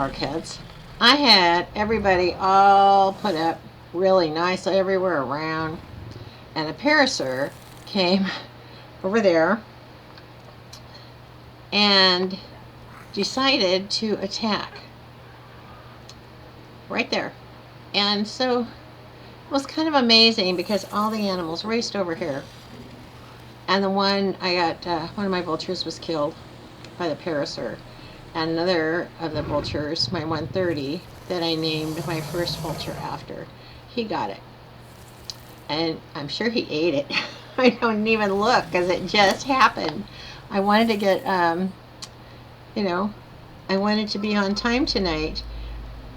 ARK heads. I had everybody all put up really nice everywhere around, and a parasaur came over there and decided to attack right there. And so it was kind of amazing because all the animals raced over here. And the one I got, one of my vultures was killed by the parasaur. And another of the vultures, my 130, that I named my first vulture after, he got it. And I'm sure he ate it. I don't even look because it just happened. I wanted to get, you know, I wanted to be on time tonight.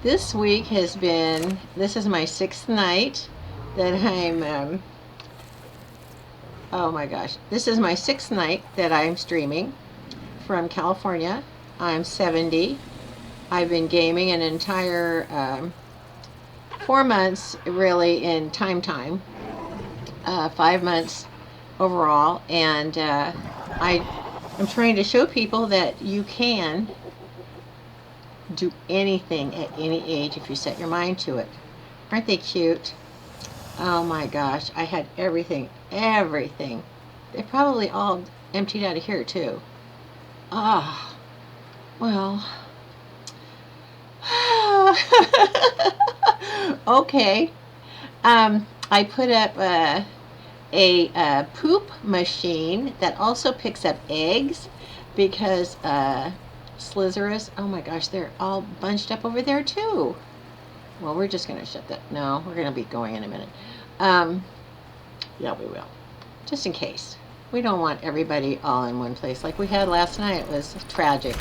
This week has been, this is my 6th night that I'm, oh my gosh, this is my 6th night that I'm streaming from California. I'm 70. I've been gaming an entire 4 months really in time, 5 months overall, and I'm trying to show people that you can do anything at any age if you set your mind to it. Aren't they cute? Oh my gosh, I had everything. They probably all emptied out of here too. Ah. Well, okay. I put up a poop machine that also picks up eggs because Slytherus, oh my gosh, they're all bunched up over there too. Well, we're just going to shut that. No, we're going to be going in a minute. Yeah, we will. Just in case. We don't want everybody all in one place like we had last night. It was tragic.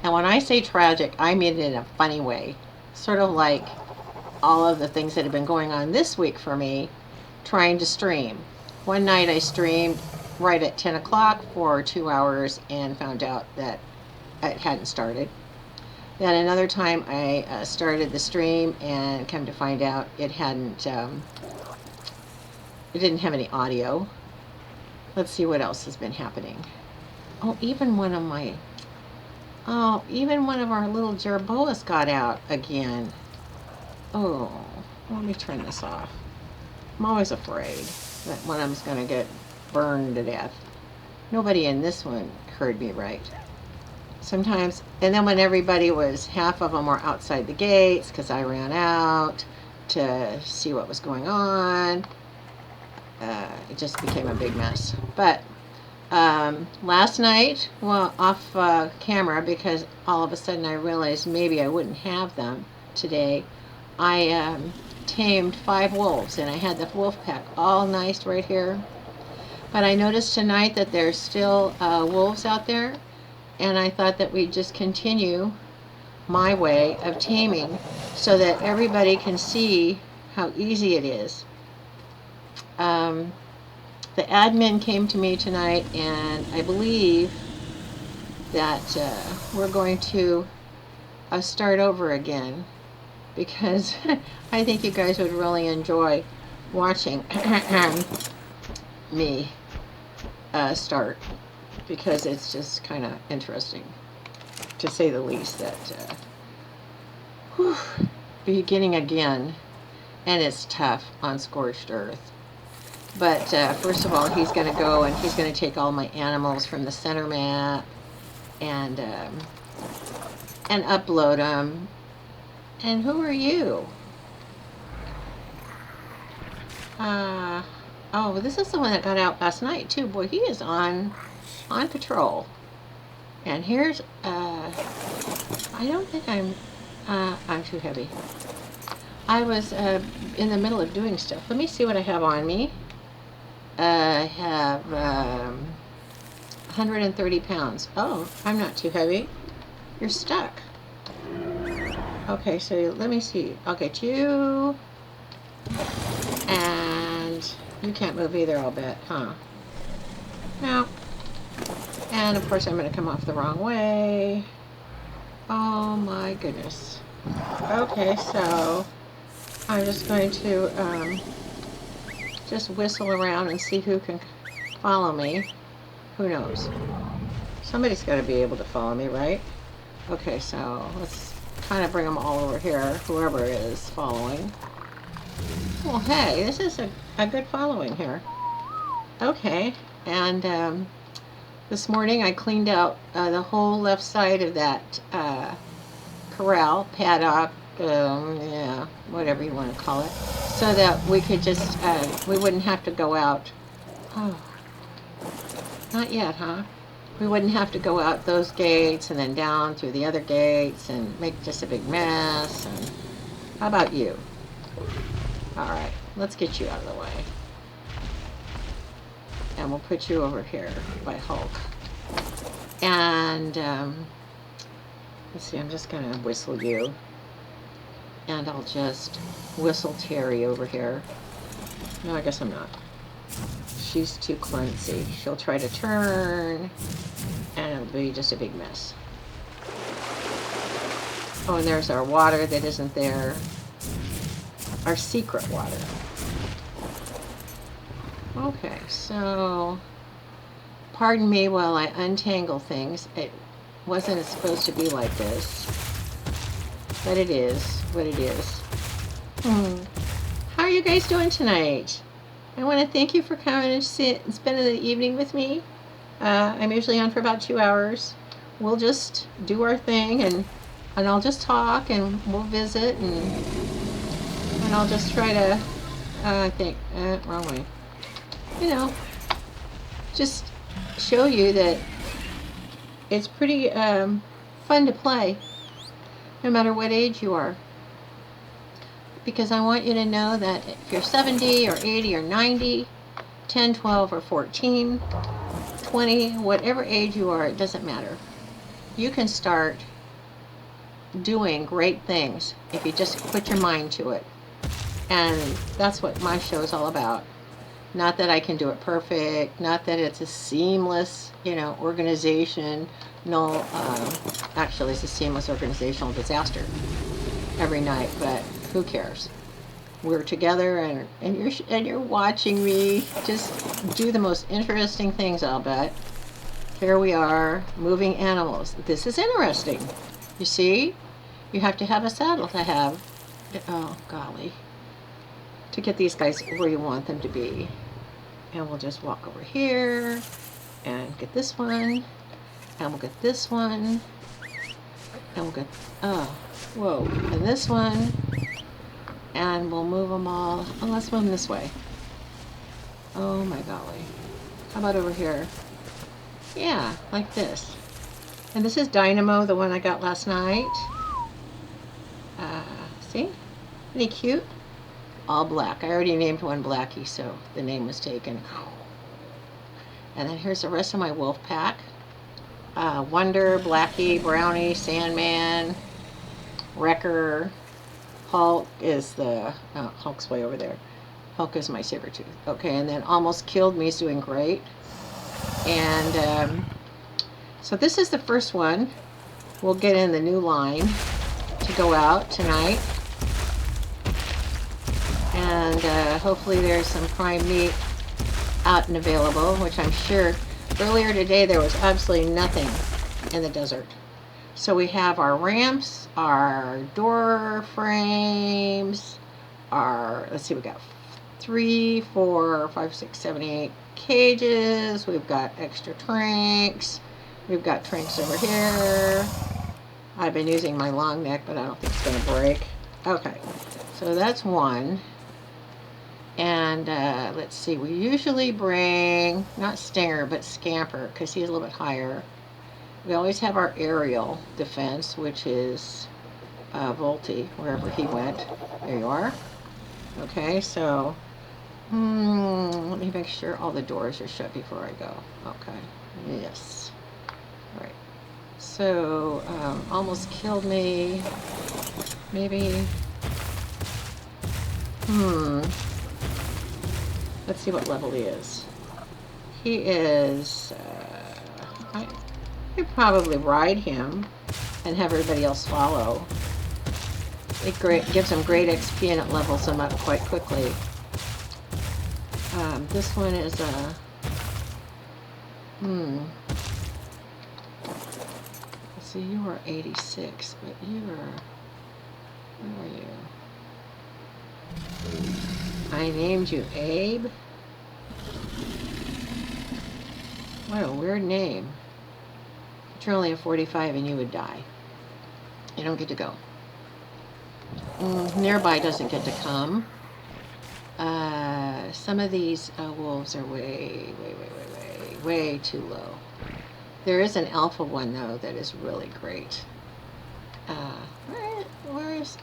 And when I say tragic, I mean it in a funny way. Sort of like all of the things that have been going on this week for me trying to stream. One night I streamed right at 10 o'clock for 2 hours and found out that it hadn't started. Then another time I started the stream and come to find out it hadn't, it didn't have any audio. Let's see what else has been happening. Oh, even one of our little jerboas got out again. Oh, let me turn this off. I'm always afraid that one of them's going to get burned to death. Nobody in this one heard me right. Sometimes, and then when everybody was, half of them were outside the gates because I ran out to see what was going on. It just became a big mess. But last night, well, off camera, because all of a sudden I realized maybe I wouldn't have them today, I tamed 5 wolves, and I had the wolf pack all nice right here. But I noticed tonight that there's still wolves out there, and I thought that we'd just continue my way of taming so that everybody can see how easy it is. The admin came to me tonight, and I believe that we're going to start over again because I think you guys would really enjoy watching me start, because it's just kind of interesting, to say the least, that beginning again, and it's tough on Scorched Earth. But first of all, he's going to go and he's going to take all my animals from the center map and upload them. And who are you? Oh, this is the one that got out last night too. Boy, he is on patrol. And here's I don't think I'm too heavy. I was in the middle of doing stuff. Let me see what I have on me. I have 130 pounds. Oh, I'm not too heavy. You're stuck. Okay, so let me see. I'll get you. And you can't move either, I'll bet, huh? No. And of course I'm going to come off the wrong way. Oh my goodness. Okay, so I'm just going to just whistle around and see who can follow me. Who knows? Somebody's got to be able to follow me, right? Okay, so let's trying to bring them all over here, whoever is following. Well, hey, this is a good following here. Okay, and this morning I cleaned out the whole left side of that corral, paddock, yeah, whatever you want to call it, so that we could just, we wouldn't have to go out. Oh, not yet, huh? We wouldn't have to go out those gates and then down through the other gates and make just a big mess. And how about you? All right, let's get you out of the way. And we'll put you over here by Hulk. And let's see, I'm just going to whistle you. And I'll just whistle Terry over here. No, I guess I'm not. She's too clumsy. She'll try to turn, and it'll be just a big mess. Oh, and there's our water that isn't there. Our secret water. Okay, so pardon me while I untangle things. It wasn't supposed to be like this, but it is what it is. How are you guys doing tonight? I want to thank you for coming and spending the evening with me. I'm usually on for about 2 hours. We'll just do our thing, and I'll just talk, and we'll visit, and I'll just try to, I think, wrong way. You know, just show you that it's pretty fun to play, no matter what age you are. Because I want you to know that if you're 70 or 80 or 90, 10, 12 or 14, 20, whatever age you are, it doesn't matter. You can start doing great things if you just put your mind to it. And that's what my show is all about. Not that I can do it perfect, not that it's a seamless, organization. No, actually it's a seamless organizational disaster every night, but who cares? We're together, and you're watching me just do the most interesting things, I'll bet. Here we are, moving animals. This is interesting. You see? You have to have a saddle to have, oh golly, to get these guys where you want them to be. And we'll just walk over here and get this one, and we'll get this one, and we'll get, oh, whoa, and this one, and we'll move them all. Oh, let's move them this way. Oh my golly. How about over here? Yeah, like this. And this is Dynamo, the one I got last night. See? Isn't he cute? All black. I already named one Blackie, so the name was taken. And then here's the rest of my wolf pack. Wonder, Blackie, Brownie, Sandman, Wrecker. Hulk is the, Hulk's way over there. Hulk is my saber tooth. Okay, and then Almost Killed Me is doing great. And so this is the first one. We'll get in the new line to go out tonight. And hopefully there's some prime meat out and available, which I'm sure earlier today there was absolutely nothing in the desert. So we have our ramps, our door frames, our, let's see, we got 3, 4, 5, 6, 7, 8 cages. We've got extra tranks. We've got tranks over here. I've been using my long neck, but I don't think it's going to break. Okay, so that's one. And let's see, we usually bring, not Stinger, but Scamper, because he's a little bit higher. We always have our aerial defense, which is Volty, wherever he went. There you are. Okay, so let me make sure all the doors are shut before I go. Okay, yes. All right. So, Almost Killed Me. Maybe. Let's see what level he is. He is, I could probably ride him and have everybody else follow. It gives him great XP and it levels him up quite quickly. This one is a, let's see, you are 86, but you are Where are you? I named you Abe. What a weird name. But you're only a 45 and you would die. You don't get to go. Nearby doesn't get to come. Some of these wolves are way too low. There is an alpha one though that is really great.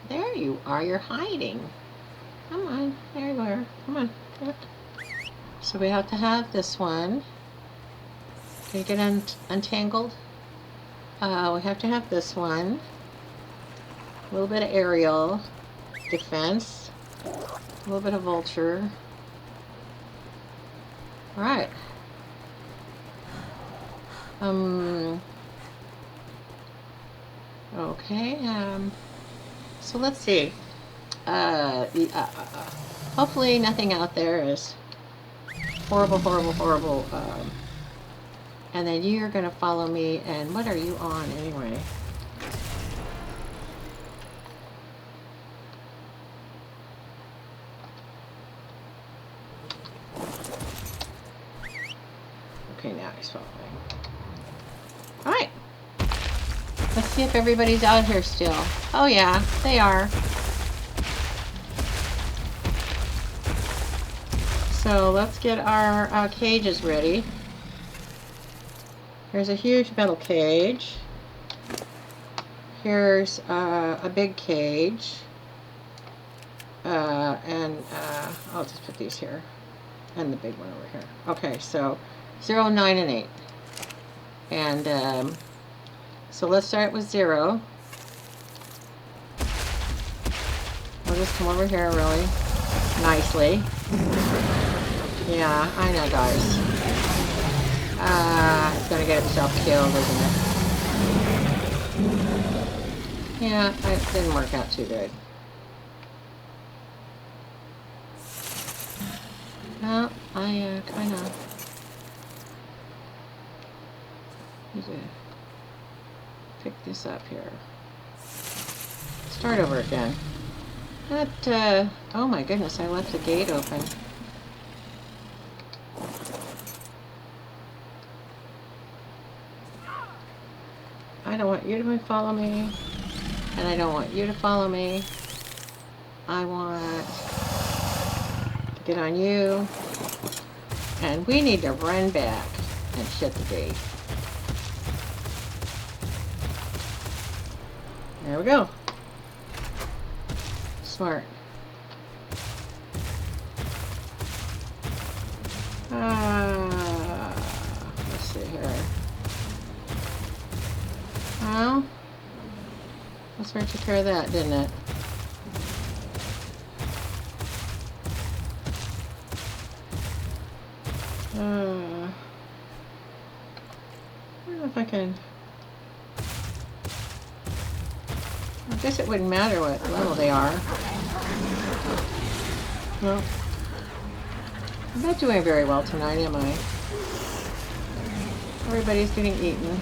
There you are, you're hiding. Come on, there you are. Come on. So we have to have this one. Can you get untangled? We have to have this one. A little bit of aerial defense. A little bit of vulture. Alright. Okay, so let's see. Hopefully nothing out there is horrible. And then you're going to follow me, and what are you on anyway? Okay, now he's following. Alright. Let's see if everybody's out here still. Oh yeah, they are. So let's get our cages ready. Here's a huge metal cage. Here's a big cage. And I'll just put these here. And the big one over here. Okay, so 0, 9, and 8. And so let's start with 0. We'll just come over here really nicely. Yeah, I know, guys. It's gonna get itself killed, isn't it? Yeah, it didn't work out too good. Well, I kind of need to pick this up here. Start over again. That, oh my goodness, I left the gate open. I don't want you to follow me, and I don't want you to follow me. I want to get on you, and we need to run back and shut the gate. There we go. Smart. Let's see here. Well, let's take care of that, didn't it? I don't know if I can. I guess it wouldn't matter what level they are. Well, I'm not doing very well tonight, am I? Everybody's getting eaten.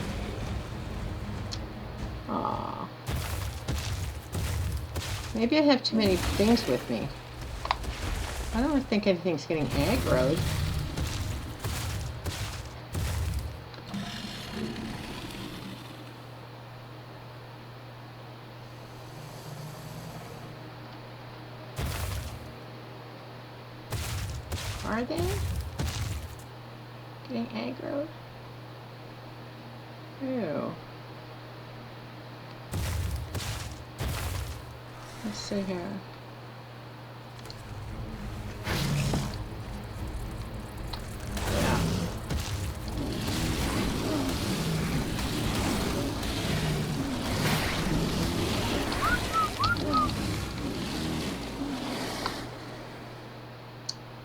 Aww. Maybe I have too many things with me. I don't think anything's getting aggroed. Are they getting aggroed? Ew. Let's see here. Yeah.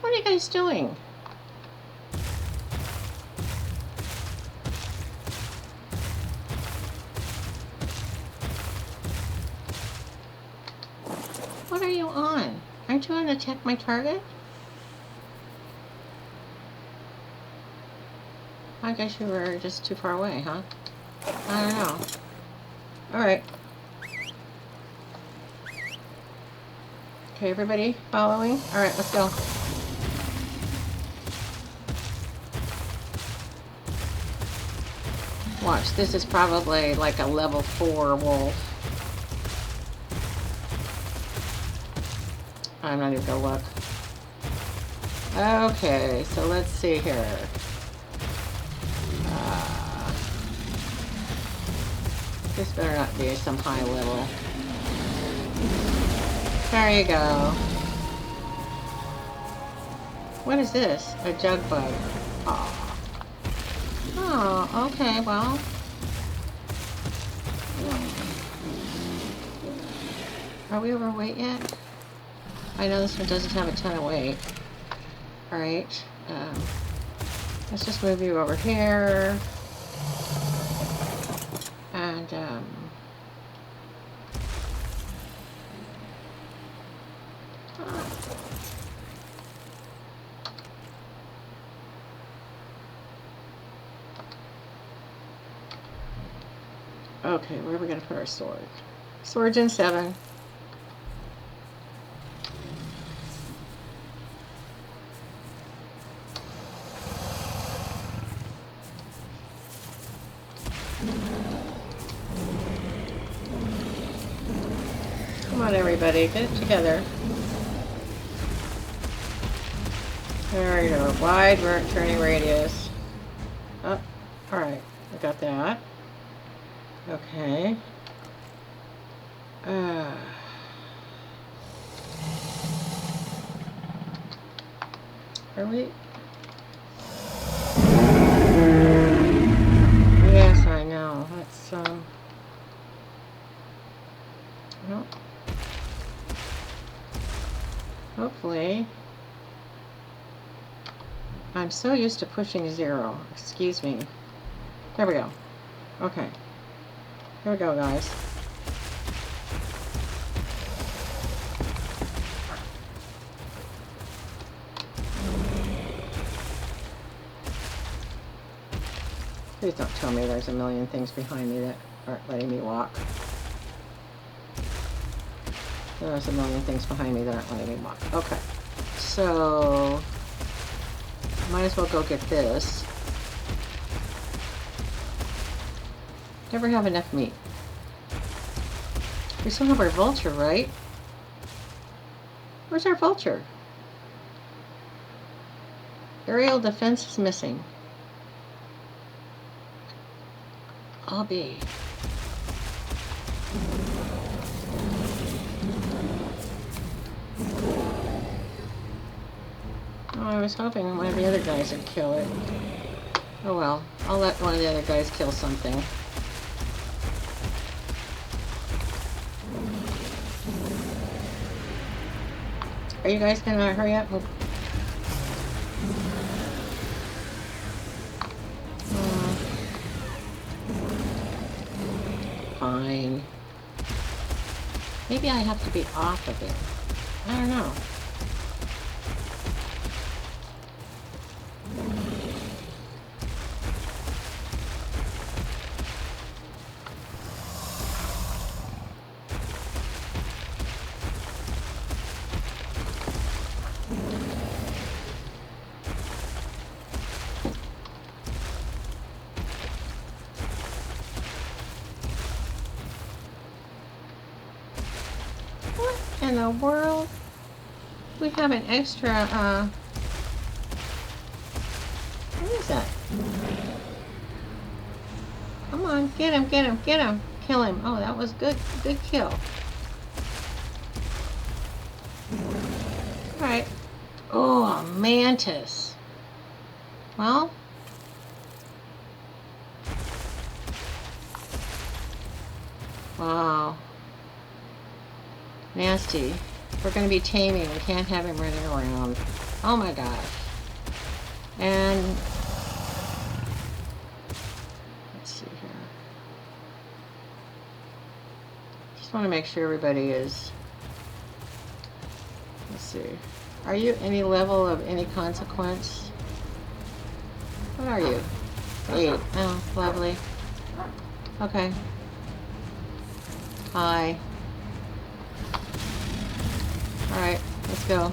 What are you guys doing? What are you on? Aren't you going to attack my target? I guess you were just too far away, huh? I don't know. Alright. Okay, everybody following? All right, let's go. Watch, this is probably like a level 4 wolf. I'm not even gonna look. Okay, so let's see here. This better not be some high level. There you go. What is this? A jug bug. Aw. Oh, okay, well. Are we overweight yet? I know this one doesn't have a ton of weight. Alright. Let's just move you over here. And, okay, where are we going to put our sword? Sword's in 7. Come on, everybody, get it together. There we go. Wide turning radius. Oh, alright, I got that. Okay. Are we? Yes, I know. Let's, well, hopefully. I'm so used to pushing 0. Excuse me. There we go. Okay. Here we go, guys. Please don't tell me there's a million things behind me that aren't letting me walk. There's a million things behind me that aren't letting me walk. Okay. So, might as well go get this. Never have enough meat. We still have our vulture, right? Where's our vulture? Aerial defense is missing. I'll be. Oh, I was hoping one of the other guys would kill it. Oh well, I'll let one of the other guys kill something. Are you guys gonna hurry up? Fine. Maybe I have to be off of it. I don't know. In the world, we have an extra, what is that? Come on, get him, get him, get him, kill him. Oh, that was good kill. Alright. Oh, a mantis. Well, wow. Nasty. We're going to be taming. We can't have him running around. Oh my gosh. And let's see here. Just want to make sure everybody is. Let's see. Are you any level of any consequence? What are you? 8. Oh, lovely. Okay. Hi. Alright. Let's go.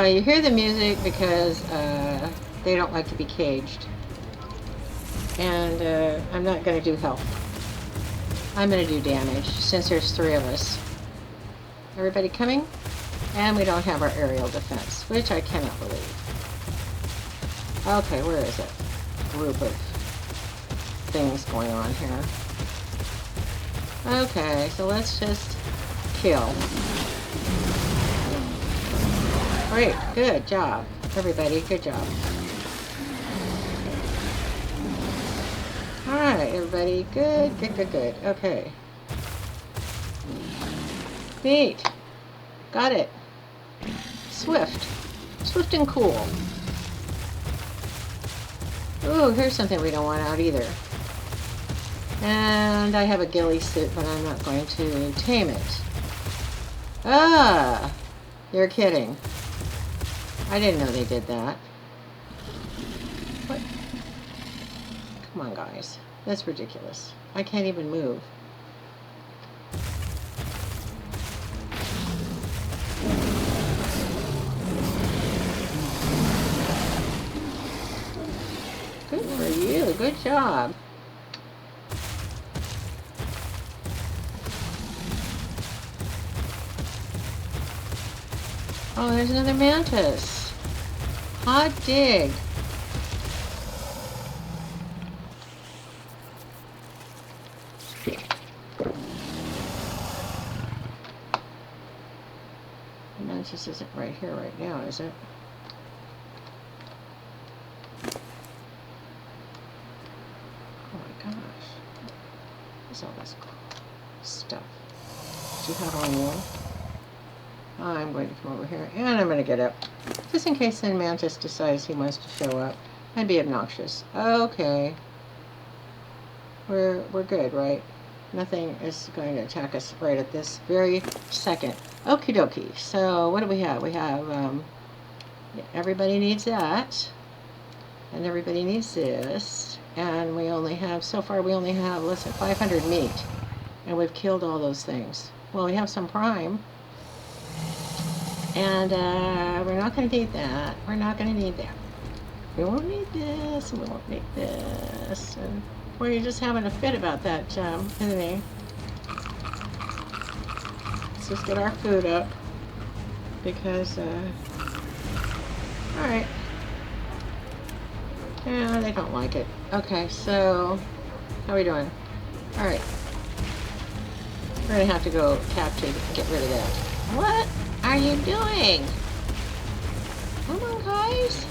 You hear the music because they don't like to be caged. And I'm not going to do health. I'm going to do damage since there's 3 of us. Everybody coming? And we don't have our aerial defense, which I cannot believe. Okay, where is it? Group of things going on here. Okay, so let's just kill. Great, good job, everybody, good job. Alright, everybody, good, good, good, good. Okay. Neat. Got it. Swift. Swift and cool. Ooh, here's something we don't want out either. And I have a ghillie suit, but I'm not going to tame it. Ah! You're kidding. I didn't know they did that. What? Come on, guys. That's ridiculous. I can't even move. Good for you. Good job. Oh, there's another mantis. Hot dig. The mantis isn't right here right now, is it? Oh my gosh. What's all this stuff? Do you have on you? I'm going to come over here, and I'm going to get up. Just in case the mantis decides he wants to show up. I'd be obnoxious. Okay. We're good, right? Nothing is going to attack us right at this very second. Okie dokie. So, what do we have? We have, yeah, everybody needs that. And everybody needs this. And we only have, so far we only have, less than 500 meat. And we've killed all those things. Well, we have some prime. And we're not going to need that. We're not going to need that. We won't need this, and we won't need this. And well, you're just having a fit about that, isn't he? Let's just get our food up. Because, alright. Yeah, they don't like it. Okay, so, how are we doing? Alright. We're going to have to go capture, get rid of that. What are you doing? Come on, guys.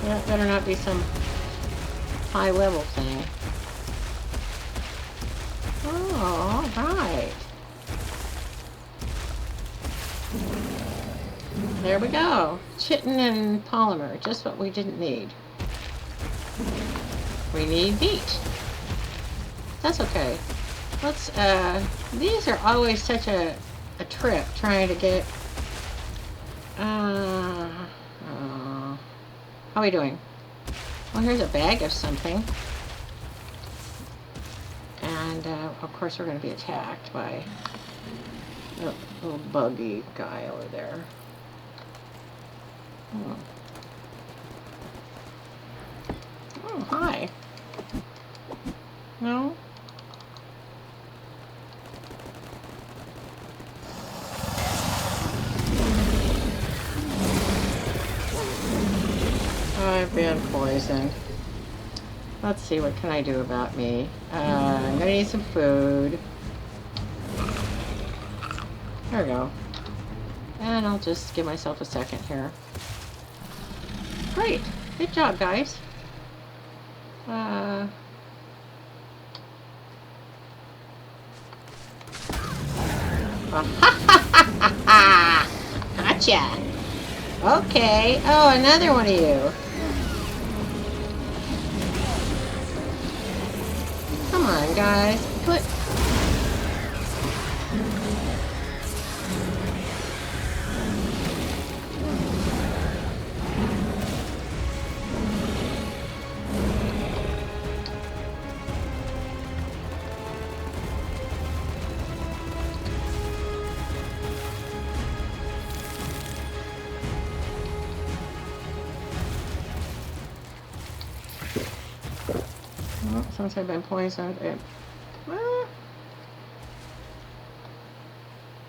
That better not be some high level thing. Oh, all right. There we go. Chitin and polymer, just what we didn't need. We need meat. That's okay. Let's, these are always such a trip trying to get, how are we doing? Well, here's a bag of something. And, of course, we're going to be attacked by a little buggy guy over there. Oh, oh hi. No? I've been poisoned. Let's see, what can I do about me? I'm gonna need some food. There we go. And I'll just give myself a second here. Great. Good job, guys. Gotcha. Okay. Oh, another one of you. Come on, guys. Put... since I've been poisoned.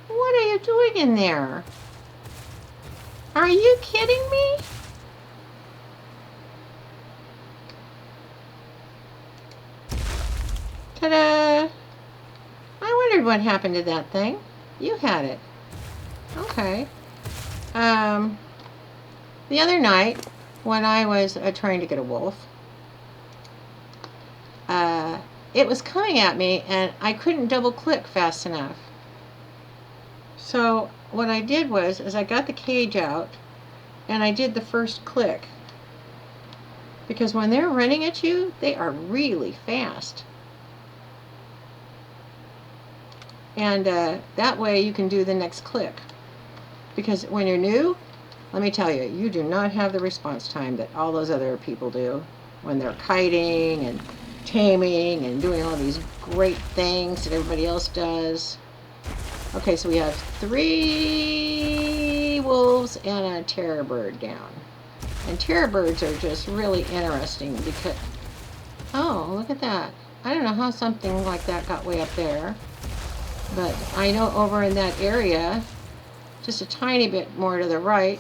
What are you doing in there? Are you kidding me? Ta-da! I wondered what happened to that thing. You had it. Okay. The other night, when I was trying to get a wolf, it was coming at me and I couldn't double click fast enough. So what I did was I got the cage out and I did the first click. Because when they're running at you, they are really fast. And that way you can do the next click. Because when you're new, let me tell you, you do not have the response time that all those other people do when they're kiting and taming and doing all these great things that everybody else does. Okay, so we have 3 wolves and a terror bird down. And terror birds are just really interesting because... Oh, look at that. I don't know how something like that got way up there. But I know over in that area, just a tiny bit more to the right,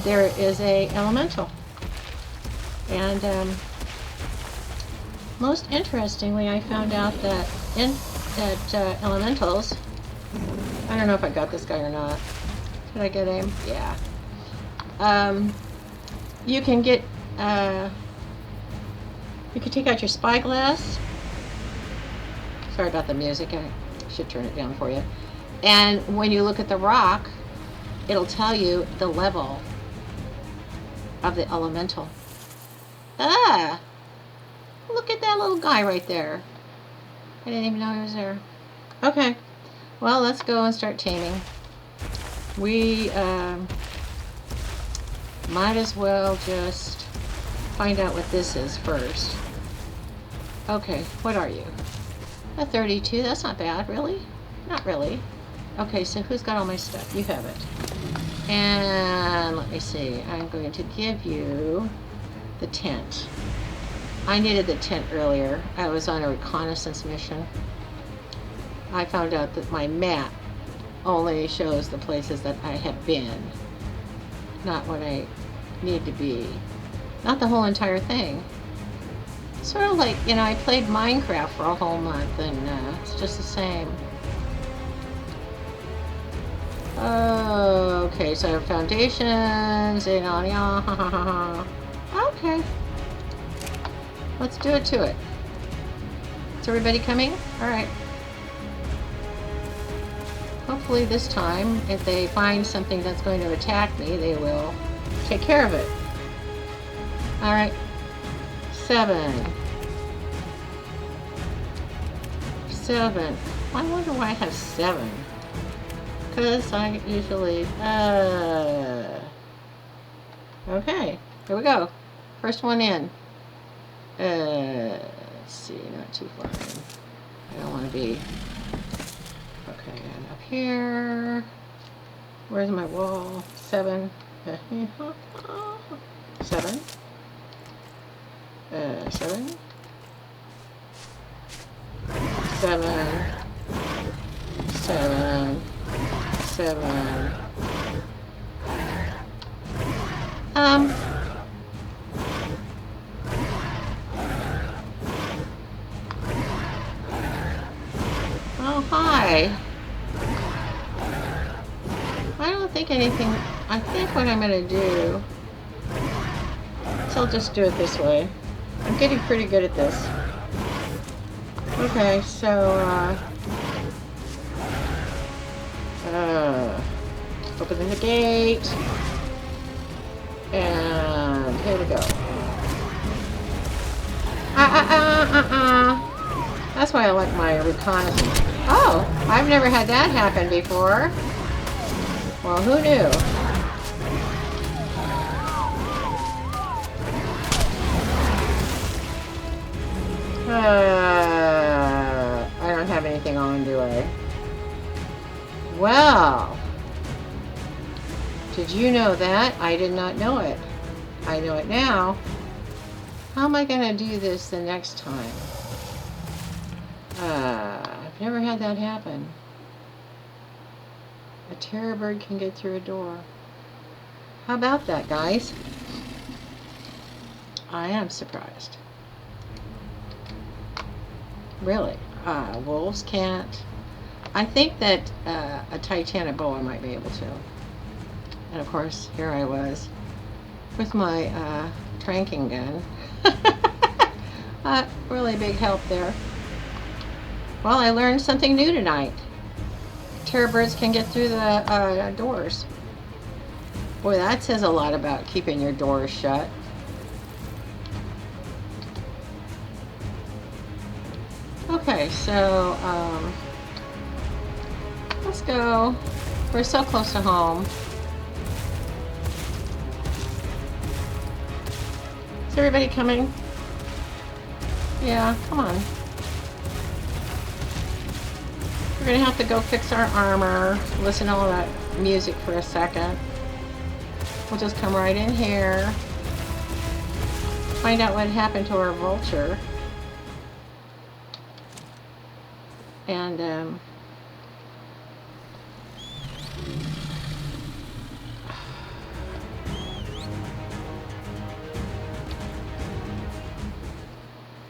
there is a elemental. And most interestingly, I found out that elementals, I don't know if I got this guy or not. Did I get him? Yeah. You can get, you can take out your spyglass. Sorry about the music. I should turn it down for you. And when you look at the rock, it'll tell you the level of the elemental. Ah! Look at that little guy right there. I didn't even know he was there. Okay. Well, let's go and start taming. We might as well just find out what this is first. Okay, what are you? A 32, that's not bad, really? Not really. Okay, so who's got all my stuff? You have it. And let me see, I'm going to give you the tent. I needed the tent earlier. I was on a reconnaissance mission. I found out that my map only shows the places that I have been, not what I need to be. Not the whole entire thing. Sort of like, you know, I played Minecraft for a whole month and it's just the same. Okay, so foundations, okay. Let's do it to it. Is everybody coming? Alright. Hopefully this time, if they find something that's going to attack me, they will take care of it. Alright. 7. 7. I wonder why I have 7. Because I usually... Okay. Here we go. First one in. Let's see. Not too far in. I don't want to be... Okay, and up here. Where's my wall? 7. 7. 7. 7. 7. 7. Oh, hi. I don't think anything... I think what I'm going to do is I'll just do it this way. I'm getting pretty good at this. Okay, so, open the gate. And here we go. That's why I like my reconnaissance. Oh, I've never had that happen before. Well, who knew? I don't have anything on, do I? Well, did you know that? I did not know it. I know it now. How am I going to do this the next time? I've never had that happen. A terror bird can get through a door. How about that, guys? I am surprised. Really. Wolves can't. I think that a titanoboa might be able to. And of course, here I was with my tranking gun. Really big help there. Well, I learned something new tonight. Terror birds can get through the doors. Boy, that says a lot about keeping your doors shut. Okay, so let's go. We're so close to home. Is everybody coming? Yeah, come on. We're gonna have to go fix our armor. Listen to all that music for a second. We'll just come right in here. Find out what happened to our vulture. And I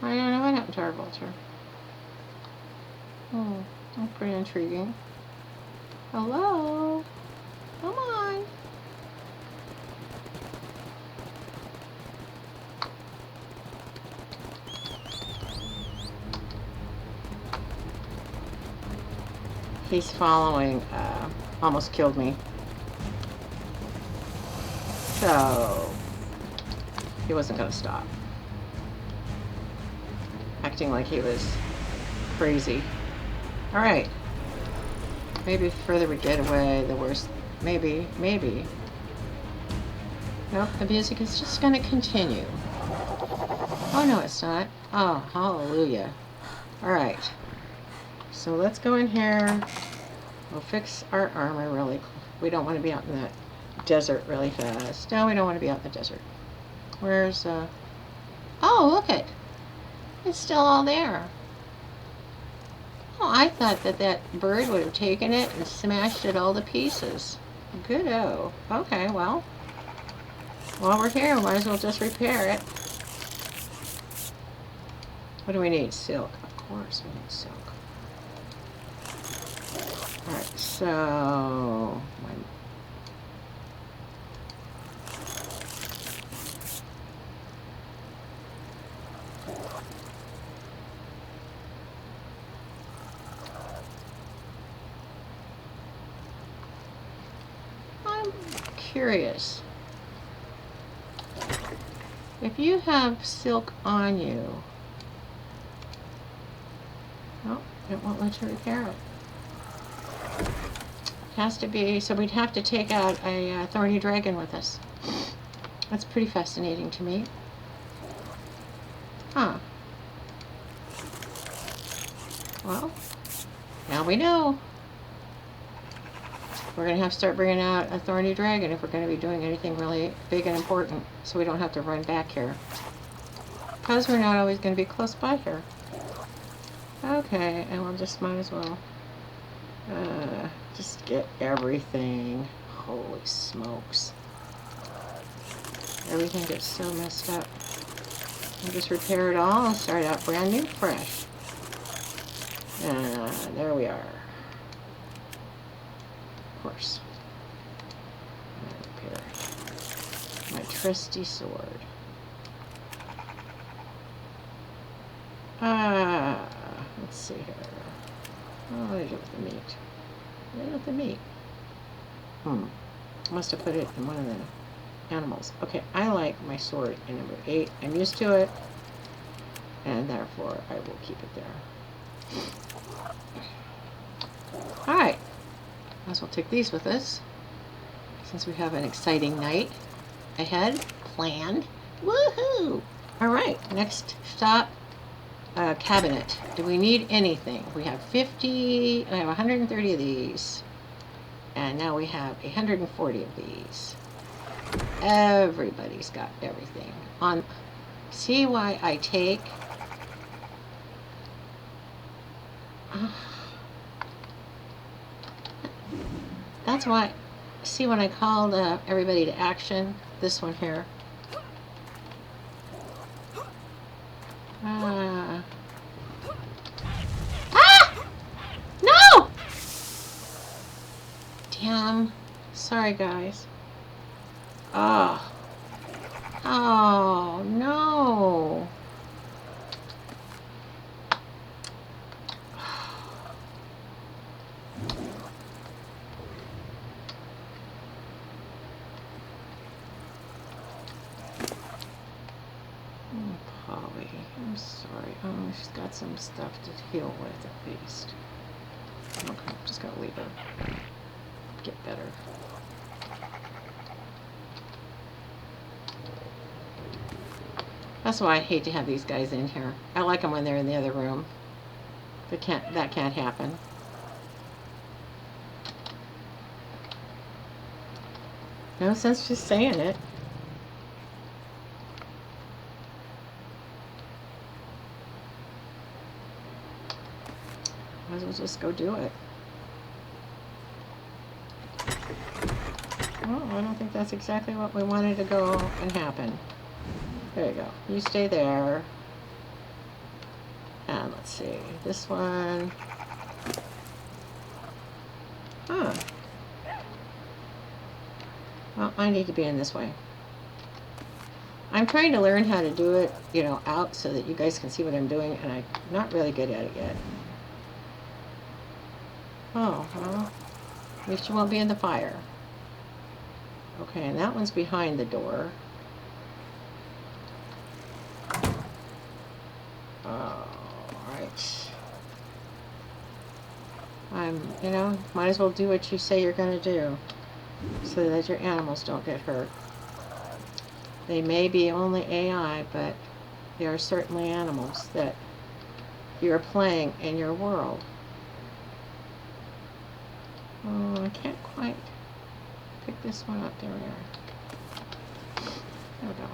don't know what happened to our vulture. That's pretty intriguing. Hello? Come on. He's following, almost killed me. So, he wasn't going to stop. Acting like he was crazy. Alright. Maybe the further we get away, the worse. Maybe. Nope, the music is just going to continue. Oh, no, it's not. Oh, hallelujah. Alright. So let's go in here. We'll fix our armor really. We don't want to be out in that desert really fast. No, we don't want to be out in the desert. Where's, oh, look it. It's still all there. Oh, I thought that bird would have taken it and smashed it all to pieces. Good-o. Okay, well. While we're here, we might as well just repair it. What do we need? Silk. Of course we need silk. Alright, so... I'm curious. If you have silk on you... Oh, it won't let you repair it. Has to be, so we'd have to take out a thorny dragon with us. That's pretty fascinating to me. Huh. Well, now we know. We're going to have to start bringing out a thorny dragon if we're going to be doing anything really big and important, so we don't have to run back here. Because we're not always going to be close by here. Okay, and we'll just might as well just get everything. Holy smokes. Everything gets so messed up. I'll just repair it all and start out brand new, fresh. There we are. Of course. Repair my trusty sword. Let's see here. Oh, what did I do with the meat? What did I do with the meat? Must have put it in one of the animals. Okay, I like my sword in number 8. I'm used to it, and therefore I will keep it there. Alright, might as well take these with us, since we have an exciting night ahead planned. Woohoo! Alright, next stop. Cabinet. Do we need anything? We have 50, I have 130 of these. And now we have 140 of these. Everybody's got everything. See why I take That's why, see, when I called everybody to action, this one here. Ah! No! Damn. Sorry, guys. Oh. Oh, no. Polly, I'm sorry. Oh, she's got some stuff to heal with at least. Okay, I'm just gonna leave her. Get better. That's why I hate to have these guys in here. I like them when they're in the other room. That can't happen. No sense just saying it. Might as well just go do it. Well, I don't think that's exactly what we wanted to go and happen. There you go. You stay there. And let's see. This one. Huh. Well, I need to be in this way. I'm trying to learn how to do it, you know, out so that you guys can see what I'm doing, and I'm not really good at it yet. Oh, well, at least you won't be in the fire. Okay, and that one's behind the door. Alright. You know, might as well do what you say you're going to do so that your animals don't get hurt. They may be only AI, but they are certainly animals that you're playing in your world. Oh, I can't quite pick this one up. There we are. There we go.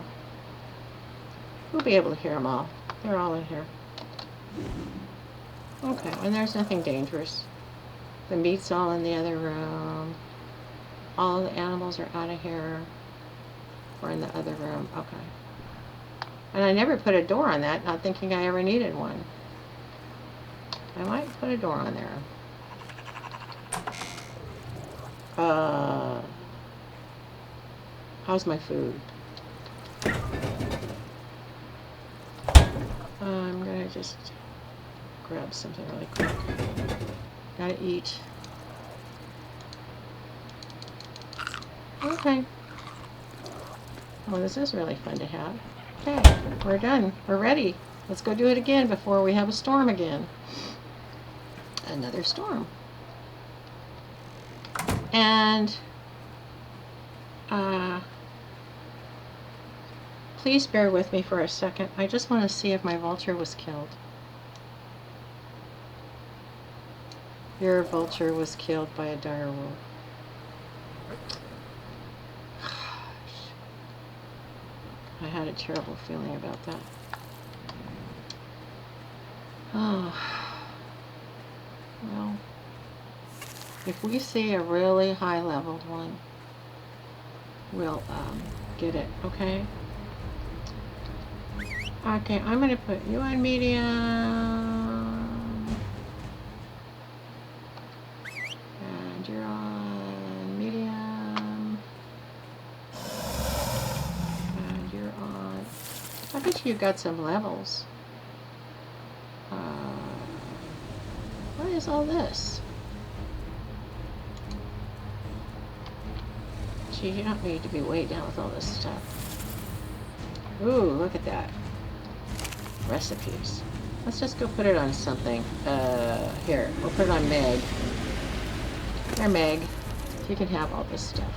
We'll be able to hear them all. They're all in here. Okay, and there's nothing dangerous. The meat's all in the other room. All of the animals are out of here. We're in the other room. Okay. And I never put a door on that, not thinking I ever needed one. I might put a door on there. How's my food? I'm gonna just grab something really quick. Gotta eat. Okay. Well, this is really fun to have. Okay, we're done. We're ready. Let's go do it again before we have a storm again. Another storm. And please bear with me for a second. I just want to see if my vulture was killed. Your vulture was killed by a dire wolf. I had a terrible feeling about that. Oh. Well, if we see a really high-leveled one, we'll get it, okay? Okay, I'm going to put you on medium. And you're on medium. And you're on... I bet you got some levels. What is all this? Gee, you don't need to be weighed down with all this stuff. Ooh, look at that. Recipes. Let's just go put it on something. Here, we'll put it on Meg. Here, Meg. You can have all this stuff.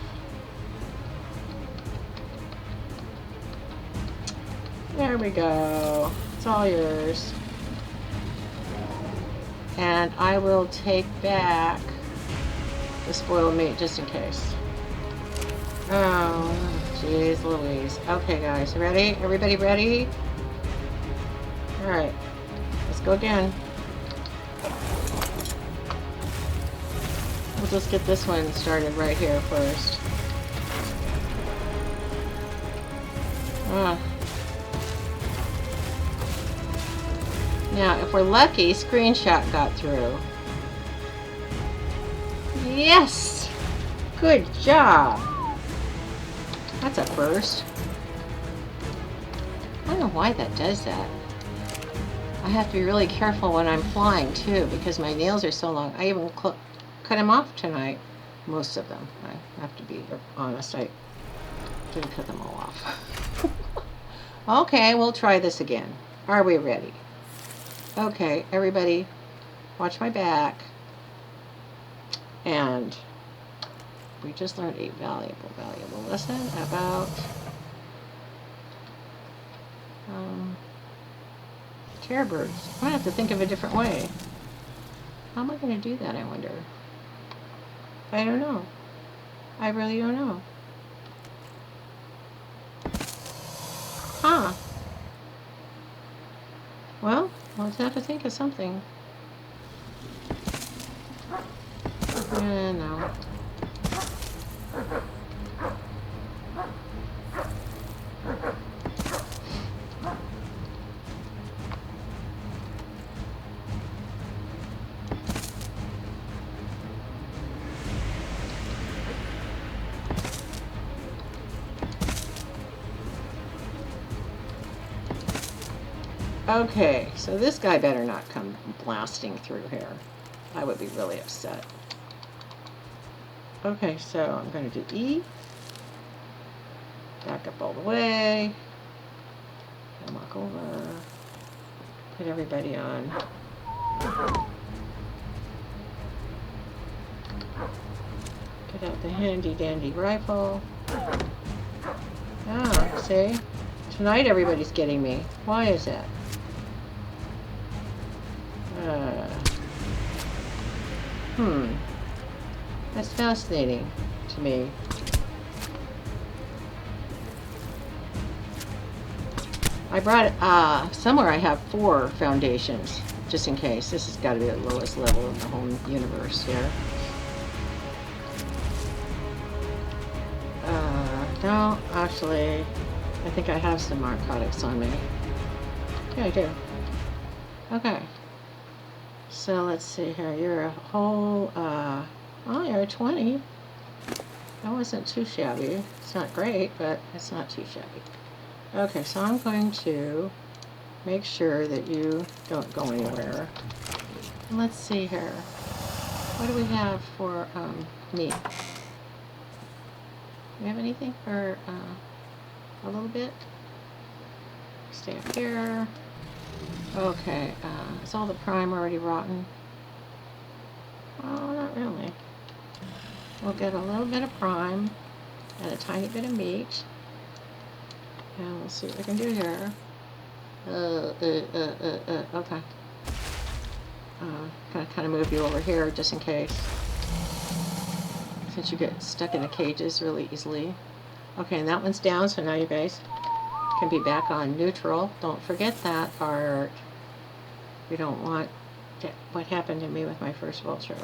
There we go. It's all yours. And I will take back the spoiled meat just in case. Oh, jeez Louise. Okay, guys, ready? Everybody ready? Alright, let's go again. let's get this one started right here first. Now, if we're lucky, screenshot got through. Yes! Good job! That's a first. I don't know why that does that. I have to be really careful when I'm flying too, because my nails are so long. I even cut them off tonight. Most of them. I have to be honest. I didn't cut them all off. Okay, we'll try this again. Are we ready? Okay, everybody, watch my back. And we just learned a valuable lesson about terror birds. I'm going to have to think of a different way. How am I going to do that, I wonder? I don't know. I really don't know. Huh. Well, I'll have to think of something. No. Okay, so this guy better not come blasting through here. I would be really upset. Okay, so I'm going to do E. Back up all the way. And walk over. Put everybody on. Get out the handy dandy rifle. Ah, see? Tonight everybody's getting me. Why is that? That's fascinating to me. I brought somewhere I have 4 foundations, just in case. This has got to be the lowest level in the whole universe here. No, actually, I think I have some narcotics on me. Yeah, I do. Okay. So let's see here. You're a whole, oh, you're a 20. That wasn't too shabby. It's not great, but it's not too shabby. Okay, so I'm going to make sure that you don't go anywhere. And let's see here. What do we have for meat? Do we have anything for a little bit? Stay up here. Okay, is all the prime already rotten? Oh, not really. We'll get a little bit of prime and a tiny bit of meat. And we'll see what we can do here. Okay. Gonna kind of move you over here just in case. Since you get stuck in the cages really easily. Okay, and that one's down, so now you guys can be back on neutral. Don't forget that part. We don't want what happened to me with my first vulture.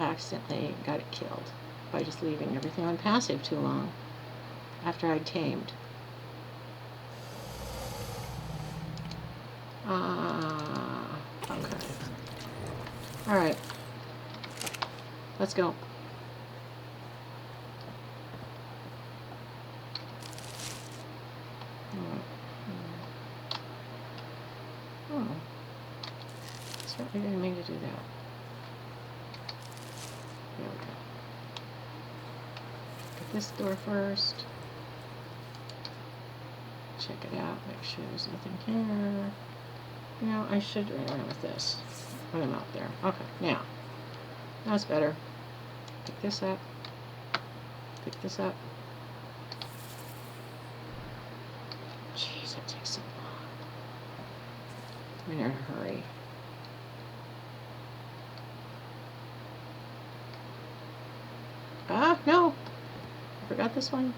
I accidentally got it killed by just leaving everything on passive too long after I'd tamed. Okay. Alright. Let's go. Certainly didn't mean to do that. There we go. Get this door first. Check it out. Make sure there's nothing here. You know, I should run around with this when I'm out there. Okay, now. That's better. Pick this up. Pick this up. Jeez, that takes so long. I'm in a hurry. Ah, no! I forgot this one.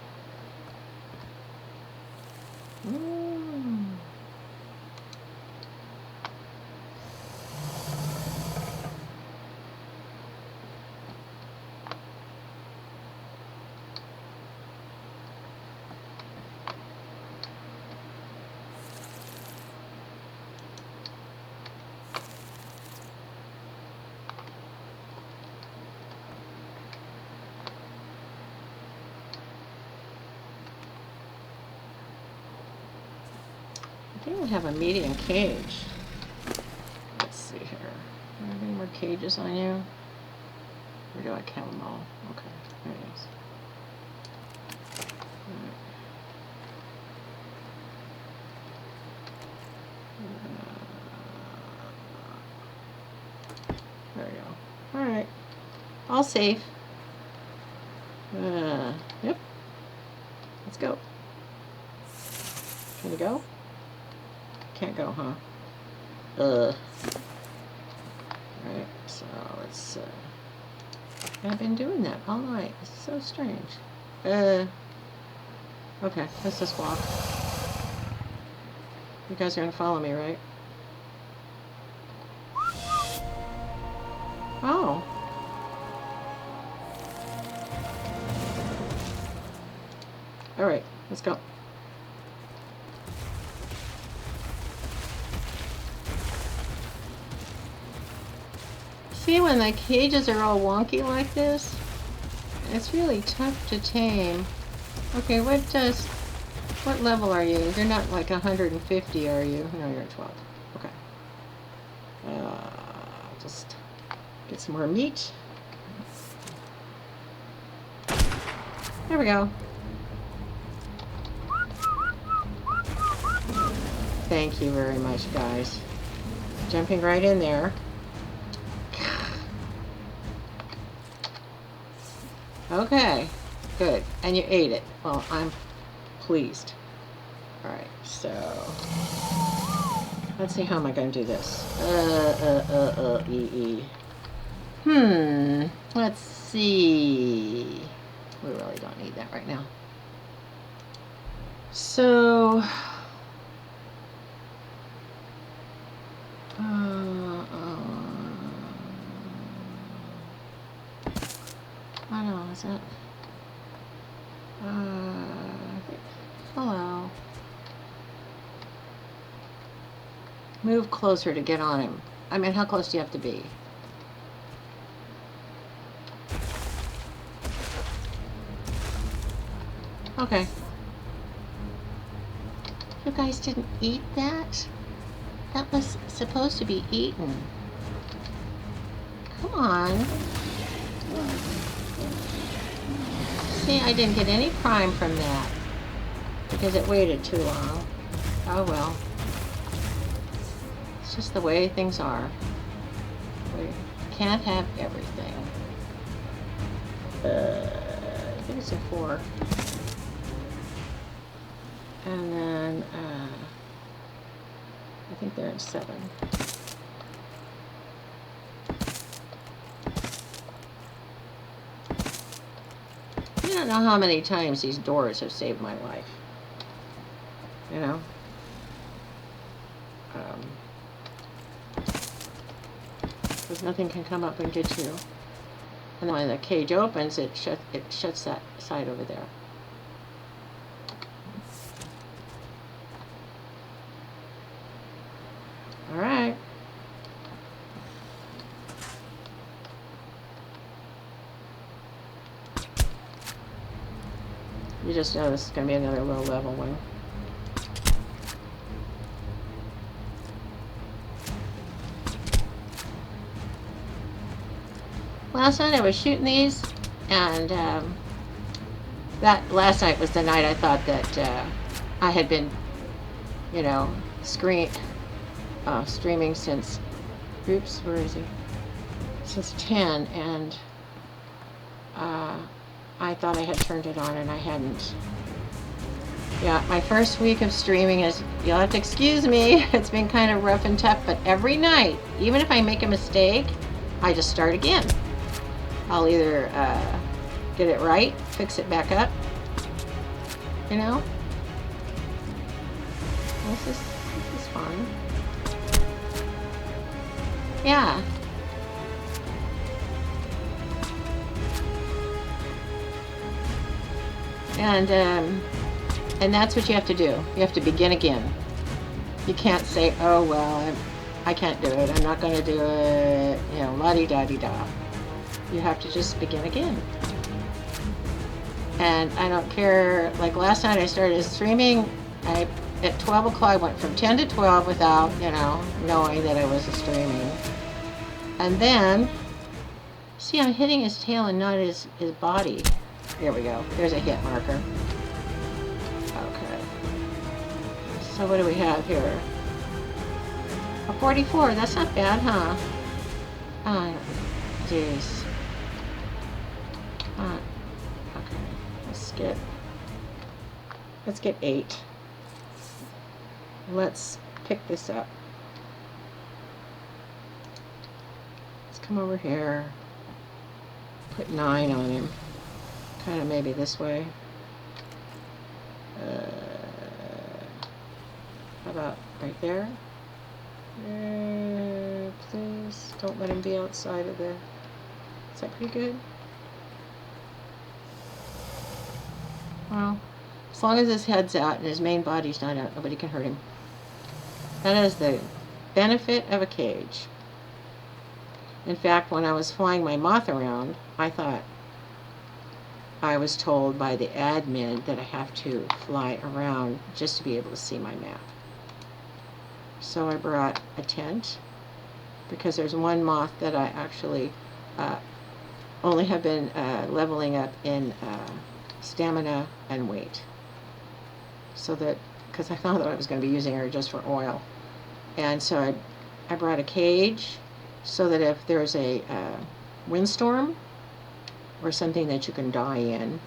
think I have a medium cage. Let's see here. Do I have any more cages on you? Or do I count them all? Okay, there it is. There we go. Alright. All safe. Yep. Let's go. Can we go? Can't go, huh? Alright, so let's, I've been doing that all night. It's so strange. Okay, let's just walk. You guys are gonna follow me, right? Oh. Alright, let's go. See, when the cages are all wonky like this, it's really tough to tame. Okay, what level are you? You're not like 150, are you? No, you're 12. Okay. Just get some more meat. There we go. Thank you very much, guys. Jumping right in there. Okay, good. And you ate it. Well, I'm pleased. Alright, so let's see, how am I going to do this? Let's see. We really don't need that right now. So I don't know, is that hello. Move closer to get on him. I mean, how close do you have to be? Okay. You guys didn't eat that? That was supposed to be eaten. Come on. See, I didn't get any prime from that because it waited too long. Oh well. It's just the way things are. We can't have everything. I think it's a 4. And then, I think they're in 7. You don't know how many times these doors have saved my life. You know? Because nothing can come up and get you. And when the cage opens, it shuts that side over there. All right. You just know this is going to be another low level one. Last night I was shooting these, and that last night was the night I thought that I had been, you know, streaming since, oops, where is he? Since 10, and I thought I had turned it on and I hadn't. Yeah, my first week of streaming is, you'll have to excuse me, it's been kind of rough and tough, but every night, even if I make a mistake, I just start again. I'll either get it right, fix it back up, you know? This is fun. Yeah. And that's what you have to do. You have to begin again. You can't say, oh, well, I can't do it. I'm not going to do it, you know, la-di-da-di-da. You have to just begin again. And I don't care, like last night I started streaming, I at 12 o'clock, I went from 10 to 12 without, knowing that I was streaming. And then, see, I'm hitting his tail and not his body. Here we go. There's a hit marker. Okay. So what do we have here? A 44. That's not bad, huh? Oh, jeez. Okay. Let's get 8. Let's pick this up. Let's come over here. Put 9 on him. Kind of maybe this way. How about right there? Please don't let him be outside of the... Is that pretty good? Well, as long as his head's out and his main body's not out, nobody can hurt him. That is the benefit of a cage. In fact, when I was flying my moth around, I thought I was told by the admin that I have to fly around just to be able to see my map. So I brought a tent because there's one moth that I actually only have been leveling up in stamina and weight. So that, because I thought that I was going to be using her just for oil. And so I brought a cage so that if there's a windstorm or something that you can die in,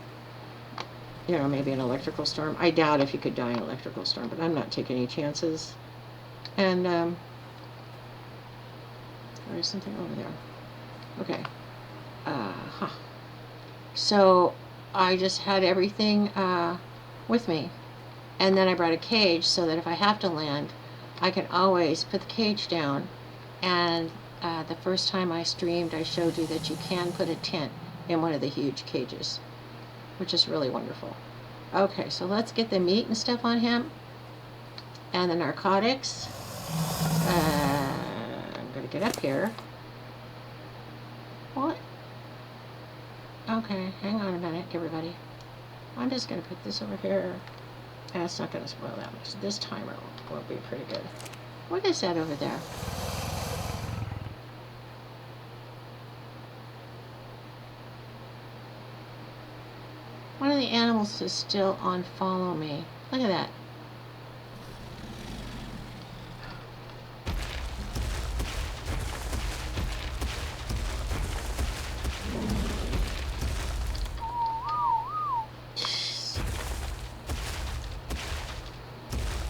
maybe an electrical storm. I doubt if you could die in an electrical storm, but I'm not taking any chances. And there's something over there. Okay. So I just had everything with me. And then I brought a cage so that if I have to land, I can always put the cage down. And the first time I streamed, I showed you that you can put a tent in one of the huge cages, which is really wonderful. Okay, so let's get the meat and stuff on him. And the narcotics. I'm going to get up here. What? Okay, hang on a minute, everybody. I'm just going to put this over here. And it's not going to spoil that much. This timer will be pretty good. What is that over there? One of the animals is still on follow me. Look at that.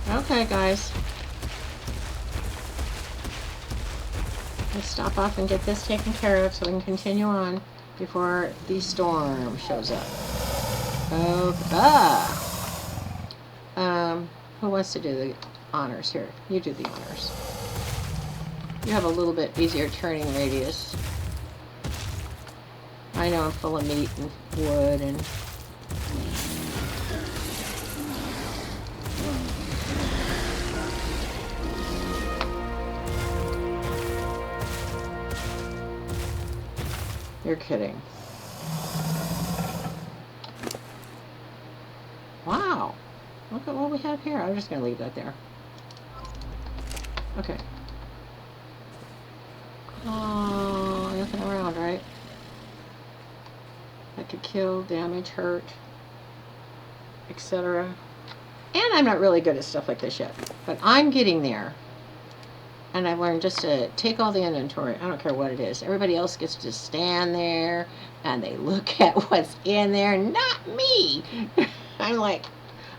Okay, guys. Let's stop off and get this taken care of so we can continue on before the storm shows up. Who wants to do the honors here? You do the honors. You have a little bit easier turning radius. I know I'm full of meat and wood and... You're kidding. Wow. Look at what we have here. I'm just going to leave that there. Okay. Oh, nothing around, right? That could kill, damage, hurt, etc. And I'm not really good at stuff like this yet. But I'm getting there. And I've learned just to take all the inventory. I don't care what it is. Everybody else gets to stand there and they look at what's in there. Not me. I'm like,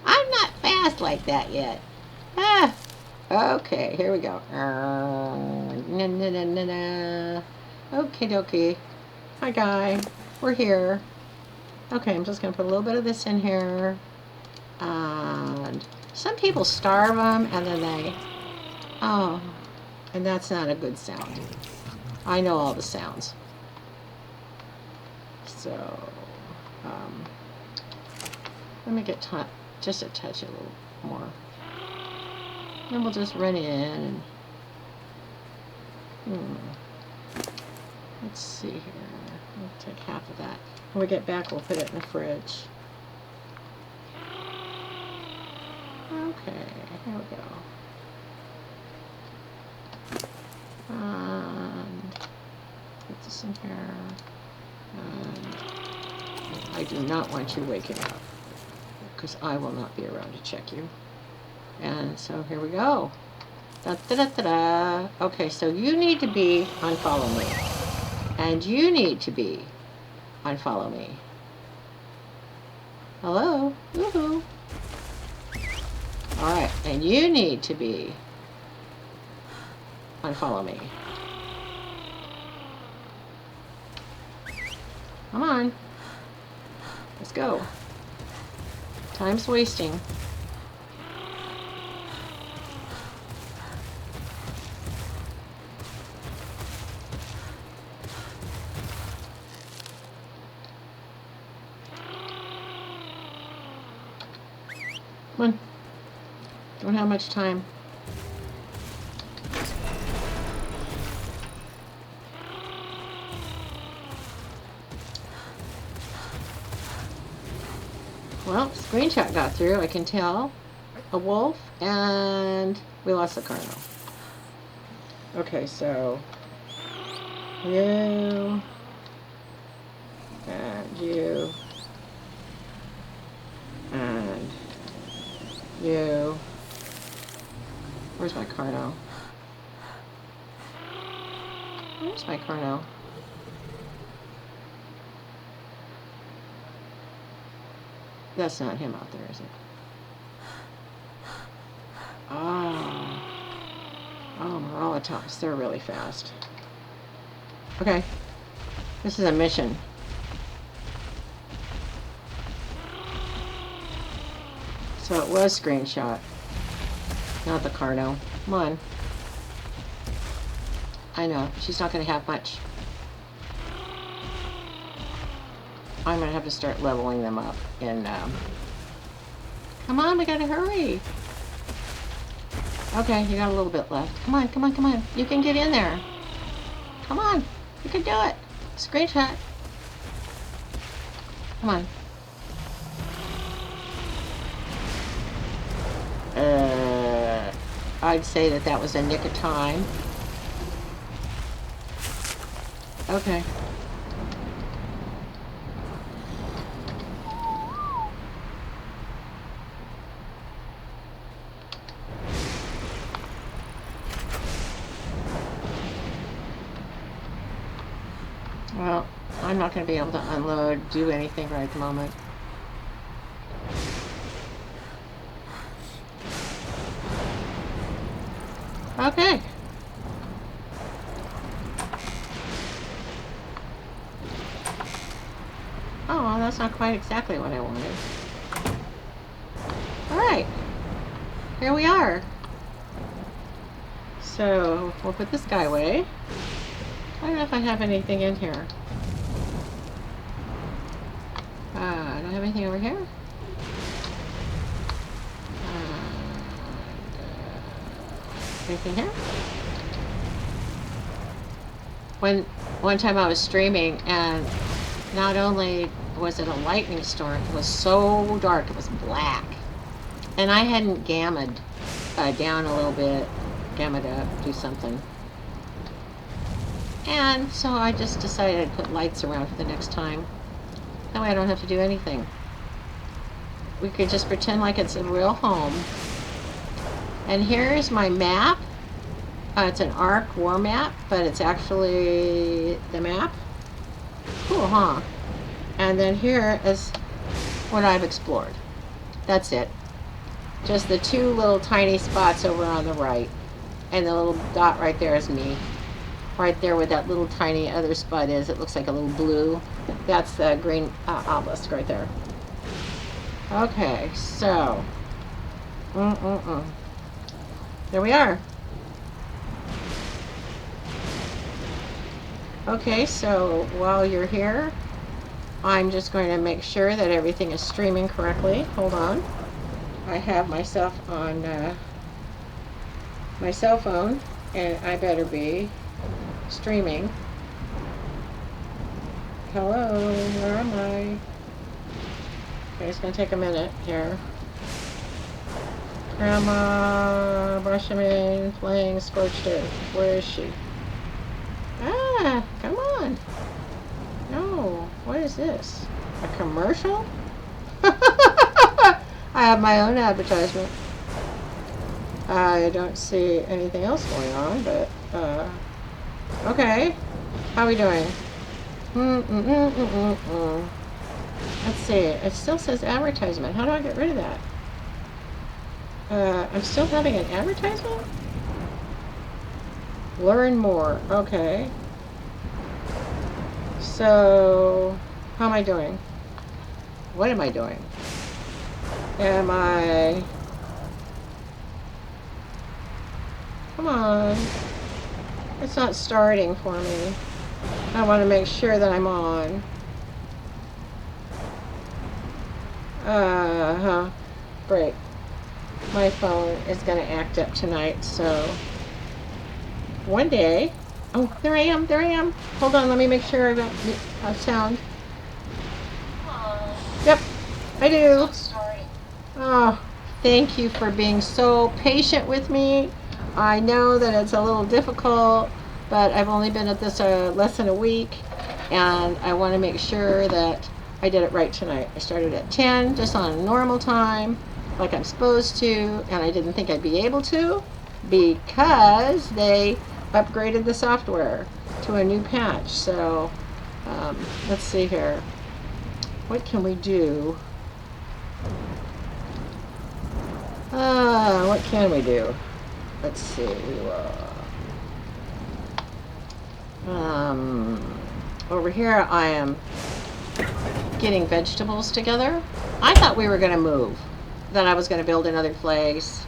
I'm not fast like that yet. Okay, here we go. Okie dokie. Hi, guy. We're here. Okay, I'm just going to put a little bit of this in here. And some people starve them and then they... Oh... And that's not a good sound. I know all the sounds. So, let me get just a touch a little more. Then we'll just run in and... Let's see here. We'll take half of that. When we get back, we'll put it in the fridge. Okay, here we go. And put this in here. And I do not want you waking up, because I will not be around to check you. And so here we go. Da, da, da, da, da. Okay, so you need to be on follow me. And you need to be on follow me. Hello? Woohoo! Alright, and you need to be on follow me. Come on. Let's go. Time's wasting. Come on. Don't have much time. Well, screenshot got through, I can tell. A wolf, and we lost the car now. Okay, so you and you and you. Where's my car now? Where's my car now? That's not him out there, is it? Oh. Oh, Moralitas. They're really fast. Okay. This is a mission. So it was screenshot. Not the Carno. Come on. I know. She's not going to have much. I'm going to have to start leveling them up. And, come on, we got to hurry. Okay, you got a little bit left. Come on, come on, come on. You can get in there. Come on. You can do it. Screenshot. Come on. I'd say that that was a nick of time. Okay. Well, I'm not going to be able to unload, do anything right at the moment. Okay. Oh, well, that's not quite exactly what I wanted. Alright. Here we are. So, we'll put this guy away. I don't know if I have anything in here. I don't have anything over here. Anything here? One time I was streaming, and not only was it a lightning storm, it was so dark, it was black. And I hadn't gammaed down a little bit, gammaed up, do something. And so I just decided I'd put lights around for the next time. That way I don't have to do anything. We could just pretend like it's a real home. And here's my map. It's an ARK war map, but it's actually the map. Cool, huh? And then here is what I've explored. That's it. Just the two little tiny spots over on the right. And the little dot right there is me. Right there where that little tiny other spot is, it looks like a little blue. That's the green obelisk right there. Okay, so. There we are. Okay, so while you're here, I'm just going to make sure that everything is streaming correctly. Hold on. I have myself on my cell phone, and I better be streaming. Hello, where am I? Okay, it's going to take a minute here. Grandma Rashamane playing Scorched Earth. Where is she? Ah, come on. No, what is this? A commercial? I have my own advertisement. I don't see anything else going on, but, okay. How are we doing? Let's see. It still says advertisement. How do I get rid of that? I'm still having an advertisement? Learn more. Okay. So, how am I doing? What am I doing? Am I... Come on. It's not starting for me. I want to make sure that I'm on. Great. My phone is going to act up tonight, so one day... Oh, there I am, there I am. Hold on, let me make sure I got sound. Yep, I do. Oh, thank you for being so patient with me. I know that it's a little difficult, but I've only been at this less than a week, and I want to make sure that I did it right tonight. I started at 10, just on a normal time, like I'm supposed to, and I didn't think I'd be able to, because they upgraded the software to a new patch. So let's see here. What can we do? What can we do? Let's see. Over here I am getting vegetables together. I thought we were going to move. That I was going to build another place